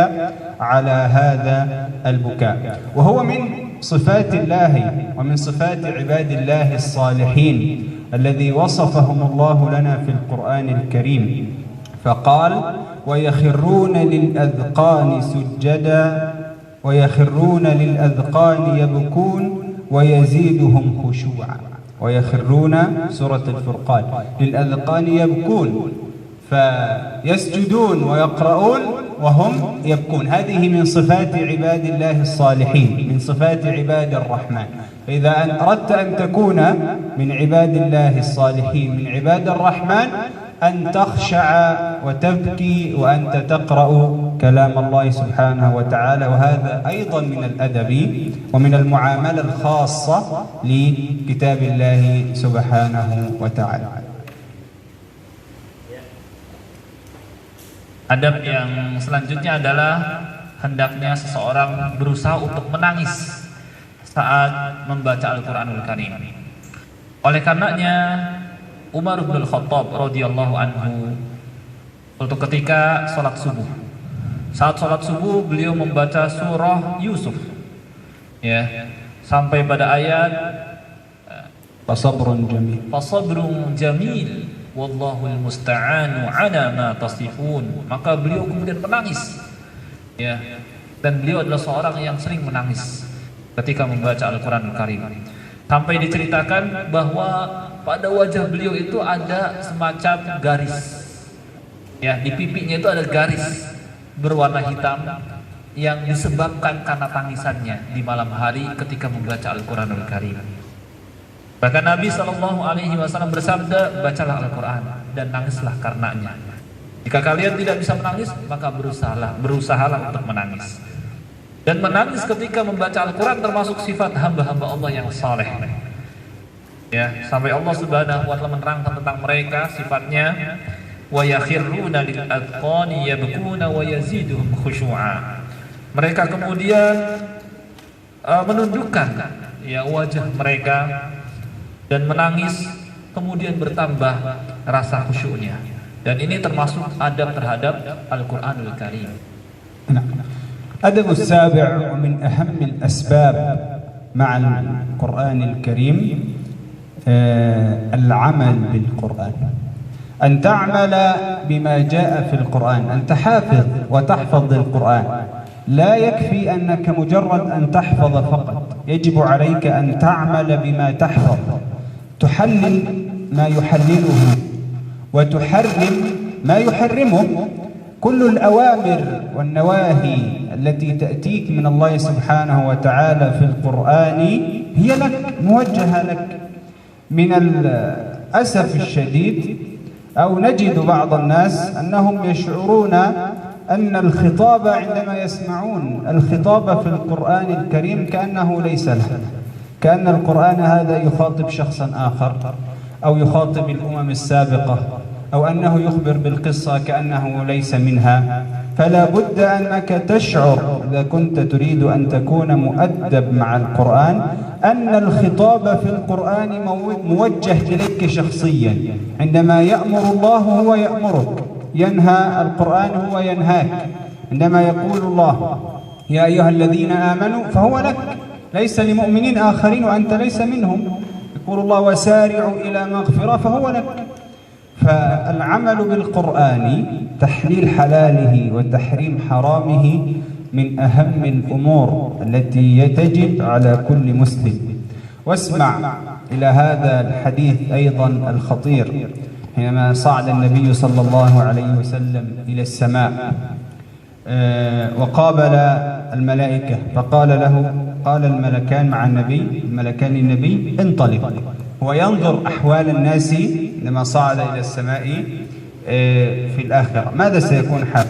على هذا البكاء. وهو من صفات الله ومن صفات عباد الله الصالحين الذي وصفهم الله لنا في القرآن الكريم، فقال: ويخرون للأذقان سجدا ويخرون للأذقان يبكون ويزيدهم خشوعا. ويخرون، سورة الفرقان، للأذقان يبكون، فيسجدون ويقرؤون وهم يبكون. هذه من صفات عباد الله الصالحين، من صفات عباد الرحمن. فإذا أردت أن تكون من عباد الله الصالحين من عباد الرحمن أن تخشع وتبكي وأنت تقرأ كلام الله سبحانه وتعالى. وهذا أيضا من الأدب ومن المعاملة الخاصة لكتاب الله سبحانه وتعالى. Adab yang selanjutnya adalah hendaknya seseorang berusaha untuk menangis saat membaca Al-Quranul Karim. Oleh karenanya Umar bin Khattab radhiyallahu anhu untuk ketika sholat subuh, saat sholat subuh beliau membaca surah Yusuf, ya, sampai pada ayat Fasabrun jamil. Fasabrun jamil wallahul musta'anu ala ma tasifun. Maka beliau kemudian menangis, ya, dan beliau adalah seorang yang sering menangis ketika membaca Al-Quranul Karim, sampai diceritakan bahwa pada wajah beliau itu ada semacam garis, ya, di pipinya itu ada garis berwarna hitam yang disebabkan karena tangisannya di malam hari ketika membaca Al-Quranul Karim. Bahkan Nabi SAW bersabda, bacalah Al-Quran dan nangislah karenanya. Jika kalian tidak bisa menangis, maka berusahalah untuk menangis. Dan menangis ketika membaca Al-Quran termasuk sifat hamba-hamba Allah yang saleh. Ya, sampai Allah Subhanahu wa taala menerangkan tentang mereka sifatnya, wa yakhiruna lil adqani yabkuna wa yaziduhum khusyu'a. Mereka kemudian menundukkan, ya, wajah mereka dan menangis, kemudian bertambah rasa khusyuknya. Dan ini termasuk adab terhadap Al-Quranul Karim. الأدب السابع ومن أهم الأسباب مع القرآن الكريم العمل بالقرآن. أن تعمل بما جاء في القرآن، أن تحافظ وتحفظ القرآن. لا يكفي أنك مجرد أن تحفظ فقط، يجب عليك أن تعمل بما تحفظ، تحلل ما يحلله وتحرم ما يحرمه. كل الأوامر والنواهي التي تأتيك من الله سبحانه وتعالى في القرآن هي لك، موجهة لك. من الأسف الشديد أو نجد بعض الناس أنهم يشعرون أن الخطاب عندما يسمعون الخطاب في القرآن الكريم كأنه ليس له، كأن القرآن هذا يخاطب شخصا آخر أو يخاطب الأمم السابقة أو أنه يخبر بالقصة كأنه ليس منها. فلا بد أنك تشعر إذا كنت تريد أن تكون مؤدب مع القرآن أن الخطاب في القرآن موجه إليك شخصيا. عندما يأمر الله هو يأمرك، ينهى القرآن هو ينهاك. عندما يقول الله يا أيها الذين آمنوا فهو لك، ليس لمؤمنين آخرين وأنت ليس منهم. يقول الله وسارعوا إلى مغفرة فهو لك. فالعمل بالقرآن تحليل حلاله وتحريم حرامه من أهم الأمور التي تجب على كل مسلم. واسمع إلى هذا الحديث أيضا الخطير حينما صعد النبي صلى الله عليه وسلم إلى السماء وقابل الملائكة، فقال له، قال الملكان مع النبي، الملكان النبي انطلق. هو ينظر أحوال الناس لما صعد إلى السماء في الآخرة ماذا سيكون حال.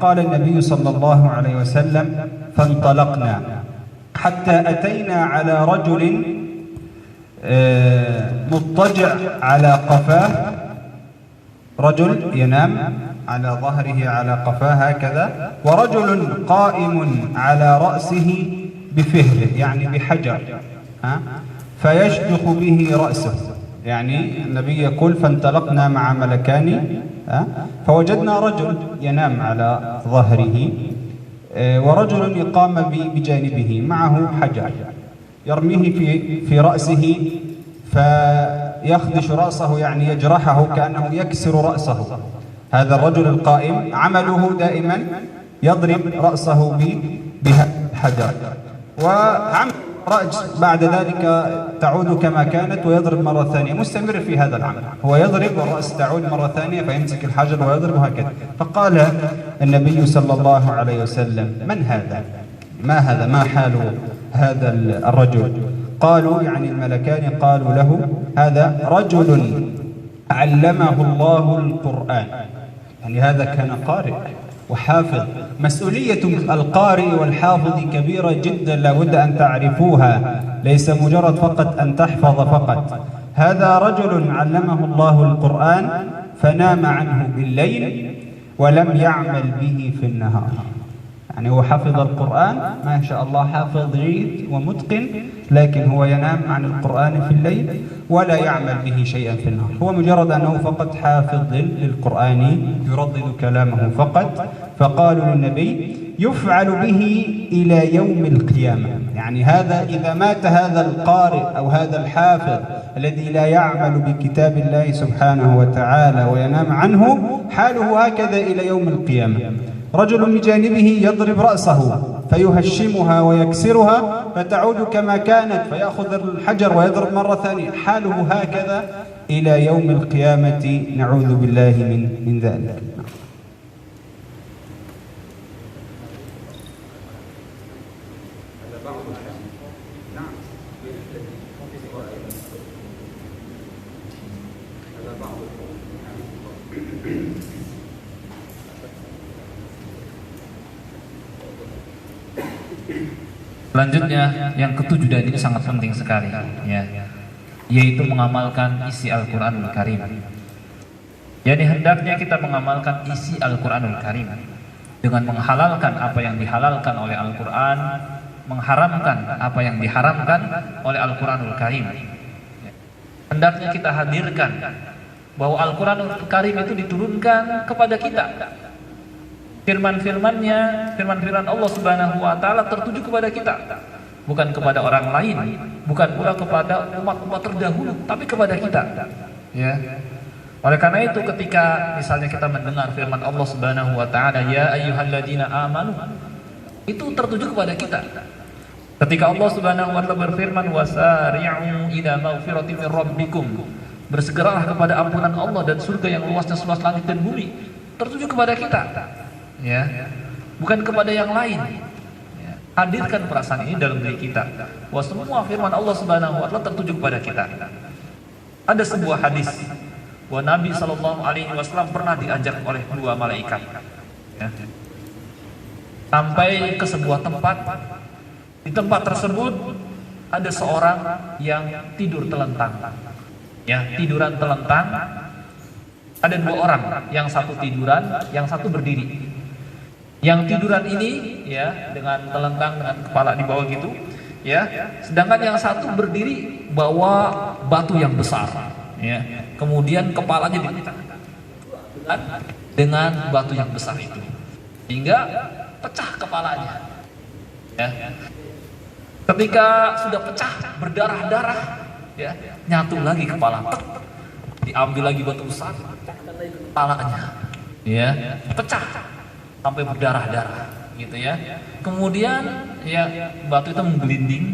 قال النبي صلى الله عليه وسلم فانطلقنا حتى أتينا على رجل مضطجع على قفاه، رجل ينام على ظهره على قفاه هكذا، ورجل قائم على رأسه بفهر يعني بحجر فيشدخ به رأسه. يعني النبي يقول فانطلقنا مع ملكان فوجدنا رجل ينام على ظهره ورجل يقام بجانبه معه حجر يرميه في رأسه فيخدش رأسه يعني يجرحه كأنه يكسر رأسه. هذا الرجل القائم عمله دائما يضرب رأسه بحجر. وعمل رأس بعد ذلك تعود كما كانت ويضرب مرة ثانية، مستمر في هذا العمل، هو يضرب والرأس تعود مرة ثانية فيمسك الحجر ويضرب هكذا. فقال النبي صلى الله عليه وسلم: من هذا؟ ما هذا؟ ما حال هذا الرجل؟ قالوا يعني الملكان قالوا له: هذا رجل علمه الله القرآن. يعني هذا كان قارئ وحافظ. مسؤولية القارئ والحافظ كبيرة جدا، لا بد أن تعرفوها، ليس مجرد فقط أن تحفظ فقط. هذا رجل علمه الله القرآن فنام عنه بالليل ولم يعمل به في النهار. يعني هو حفظ القرآن ما شاء الله، حافظ جيد ومتقن، لكن هو ينام عن القرآن في الليل ولا يعمل به شيئا في النهار. هو مجرد أنه فقط حافظ للقرآن يردد كلامه فقط. فقالوا للنبي: يفعل به إلى يوم القيامة. يعني هذا إذا مات هذا القارئ أو هذا الحافظ الذي لا يعمل بكتاب الله سبحانه وتعالى وينام عنه، حاله هكذا إلى يوم القيامة. رجل بجانبه يضرب رأسه فيهشمها ويكسرها فتعود كما كانت، فيأخذ الحجر ويضرب مرة ثانية، حاله هكذا إلى يوم القيامة، نعوذ بالله من ذلك. Selanjutnya yang ketujuh, dan ini sangat penting sekali, ya, yaitu mengamalkan isi Al-Quranul Karim. Jadi hendaknya kita mengamalkan isi Al-Quranul Karim dengan menghalalkan apa yang dihalalkan oleh Al-Quran, mengharamkan apa yang diharamkan oleh Al-Quranul Karim. Hendaknya kita hadirkan bahwa Al-Quranul Karim itu diturunkan kepada kita. Firman-firman Allah Subhanahu wa taala tertuju kepada kita, bukan kepada orang lain, bukan pula kepada umat-umat terdahulu, tapi kepada kita. Ya. Oleh karena itu ketika misalnya kita mendengar firman Allah Subhanahu wa taala, ya ayyuhalladzina amanu, itu tertuju kepada kita. Ketika Allah Subhanahu wa taala berfirman, wasari'u ila maghfiratin min rabbikum, bersegeralah kepada ampunan Allah dan surga yang luasnya seluas langit dan bumi, tertuju kepada kita. Ya, bukan kepada yang lain. Ya. Hadirkan perasaan ini dalam diri kita, bahwa semua firman Allah Subhanahu wa taala tertuju kepada kita. Ada sebuah hadis bahwa Nabi SAW pernah diajak oleh dua malaikat, ya, sampai ke sebuah tempat. Di tempat tersebut ada seorang yang tidur telentang, ya, tiduran telentang. Ada dua orang, yang satu tiduran, yang satu berdiri. Yang tiduran ini, ya, dengan telentang, dengan kepala di bawah gitu, ya. Sedangkan yang satu berdiri bawa batu yang besar, ya. Kemudian kepalanya dengan batu yang besar itu, hingga pecah kepalanya. Ya. Ketika sudah pecah, berdarah-darah, ya, nyatu lagi kepala, diambil lagi batu besar, kepalanya, ya, pecah sampai berdarah-darah, gitu ya. Kemudian ya batu itu menggelinding,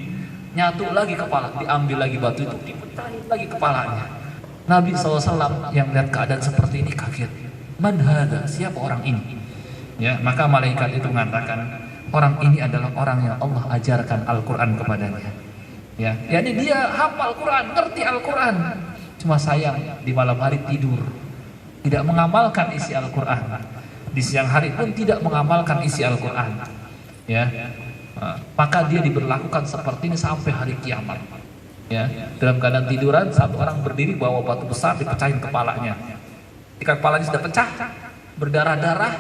nyatu lagi kepala, diambil lagi batu itu, dipecahin lagi kepalanya. Nabi SAW yang melihat keadaan seperti ini kaget. Man hadza? Siapa orang ini? Ya, maka malaikat itu mengatakan, orang ini adalah orang yang Allah ajarkan Al-Quran kepadanya. Ya, yakni dia hafal Quran, ngerti Al-Quran. Cuma sayang di malam hari tidur, tidak mengamalkan isi Al-Quran. Di siang hari pun tidak mengamalkan isi Al-Quran, ya, maka dia diberlakukan seperti ini sampai hari kiamat. Ya, dalam keadaan tiduran, satu orang berdiri bawa batu besar, dipecahin kepalanya. Ketika kepalanya sudah pecah, berdarah-darah,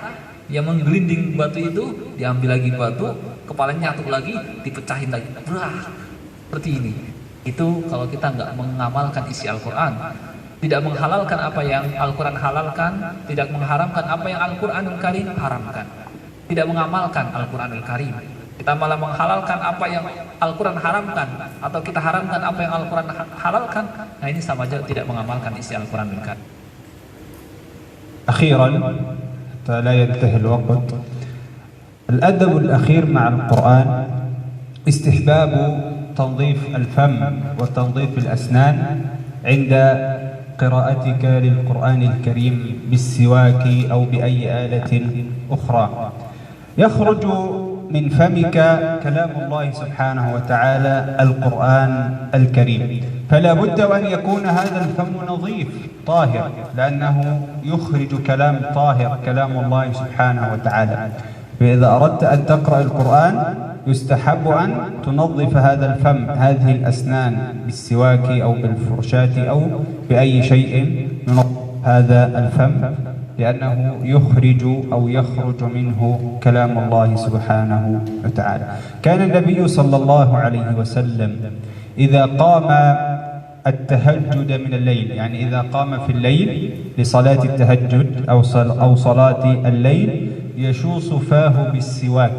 yang menggelinding batu itu, diambil lagi batu, kepalanya nyatu lagi, dipecahin lagi, seperti ini. Itu kalau kita nggak mengamalkan isi Al-Quran, tidak menghalalkan apa yang Al-Quran halalkan, tidak mengharamkan apa yang Al-Quranul Karim haramkan, tidak mengamalkan Al-Quranul Karim, kita malah menghalalkan apa yang Al-Quran haramkan, atau kita haramkan apa yang Al-Quran halalkan. Nah, ini sama aja tidak mengamalkan isi Al-Quranul Karim. أخيرا حتى لا ينتهي الوقت، الأدب الأخير مع القرآن استحباب تنظيف الفم وتنظيف الأسنان عند قراءتك للقرآن الكريم بالسواك أو بأي آلة أخرى. يخرج من فمك كلام الله سبحانه وتعالى القرآن الكريم، فلا بد أن يكون هذا الفم نظيف طاهر، لأنه يخرج كلام طاهر كلام الله سبحانه وتعالى. فإذا أردت أن تقرأ القرآن يستحب أن تنظف هذا الفم، هذه الأسنان بالسواك أو بالفرشاة أو بأي شيء ينظف هذا الفم، لأنه يخرج منه كلام الله سبحانه وتعالى. كان النبي صلى الله عليه وسلم إذا قام التهجد من الليل، يعني إذا قام في الليل لصلاة التهجد أو صلاة الليل، يشوص فاه بالسواك،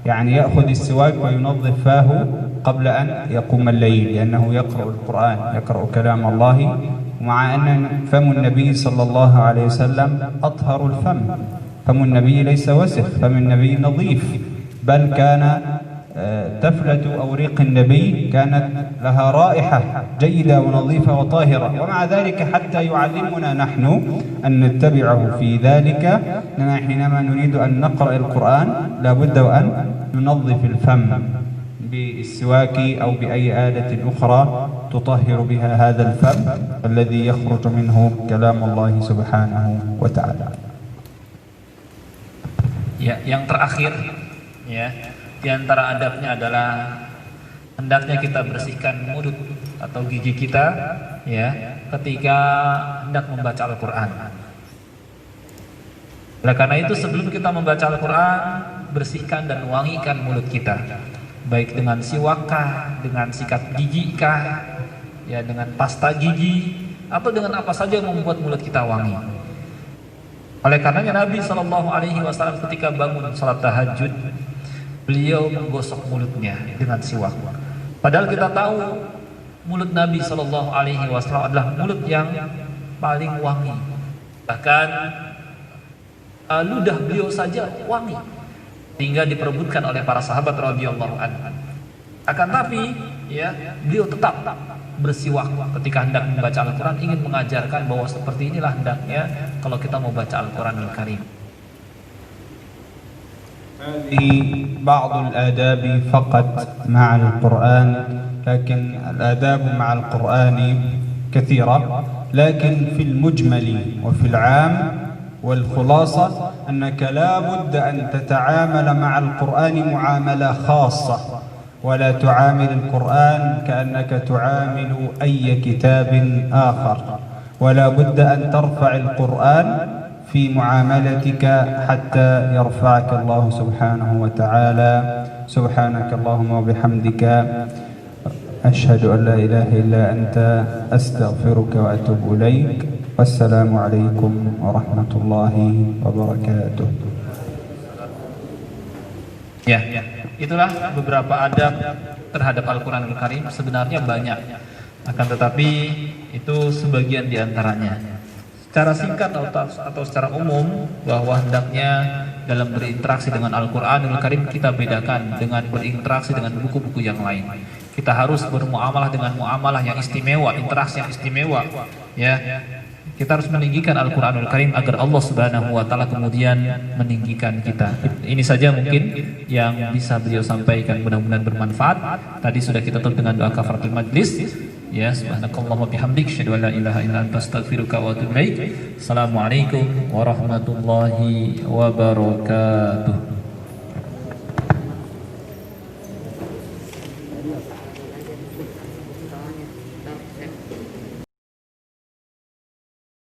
يعني يأخذ السواك وينظف فاه قبل أن يقوم الليل، لأنه يقرأ القرآن، يقرأ كلام الله، مع أن فم النبي صلى الله عليه وسلم أطهر الفم. فم النبي ليس وسخ، فم النبي نظيف، بل كان تفلة أوريق النبي كانت لها رائحة جيدة ونظيفة وطاهرة، ومع ذلك حتى يعلمنا نحن أن نتبعه في ذلك، أننا حينما نريد أن نقرأ القرآن لابد أن ننظف الفم بالسواك أو بأي آلة أخرى تطهر بها هذا الفم الذي يخرج منه كلام الله سبحانه وتعالى. Ya, yang terakhir ya, di antara adabnya adalah hendaknya kita bersihkan mulut atau gigi kita ya ketika hendak membaca Al-Qur'an. Oleh karena itu sebelum kita membaca Al-Qur'an, bersihkan dan wangikan mulut kita. Baik dengan siwak kah, dengan sikat gigi kah, ya dengan pasta gigi, atau dengan apa saja yang membuat mulut kita wangi. Oleh karenanya Nabi SAW ketika bangun salat tahajud, beliau menggosok mulutnya dengan siwak. Padahal kita tahu mulut Nabi SAW adalah mulut yang paling wangi. Bahkan ludah beliau saja wangi, sehingga diperebutkan oleh para sahabat radhiyallahu anhu. Akan tapi ya beliau tetap bersiwak ketika hendak membaca Al-Quran, ingin mengajarkan bahwa seperti inilah hendaknya kalau kita mau baca Al-Quran Al-Karim. هذه بعض الآداب فقط مع القرآن، لكن الآداب مع القرآن كثيرة، لكن في المجمل وفي العام والخلاصة أنك لا بد أن تتعامل مع القرآن معاملة خاصة، ولا تعامل القرآن كأنك تعامل أي كتاب آخر، ولا بد أن ترفع القرآن في معاملتك حتى يرفعك الله سبحانه وتعالى. سبحانك اللهم وبحمدك، أشهد أن لا إله إلا أنت، أستغفرك وأتوب إليك، والسلام عليكم ورحمة الله وبركاته. Ya, itulah beberapa adab terhadap Al-Quran Al-Karim. Sebenarnya banyak, akan tetapi itu sebagian diantaranya. Secara singkat atau secara umum, bahwa hendaknya dalam berinteraksi dengan Al-Quran Al-Karim kita bedakan dengan berinteraksi dengan buku-buku yang lain. Kita harus bermuamalah dengan muamalah yang istimewa, interaksi yang istimewa, ya. Kita harus meninggikan Al-Quranul Karim agar Allah Subhanahu wa Ta'ala kemudian meninggikan kita. Ini saja mungkin yang bisa beliau sampaikan, mudah-mudahan bermanfaat. Tadi sudah kita tutup dengan doa kafaratul majlis. Ya, subhanakallahumma bihamdik, asyhadu an la ilaha illa anta, astaghfiruka wa atubu ilaik. Assalamualaikum warahmatullahi wabarakatuh.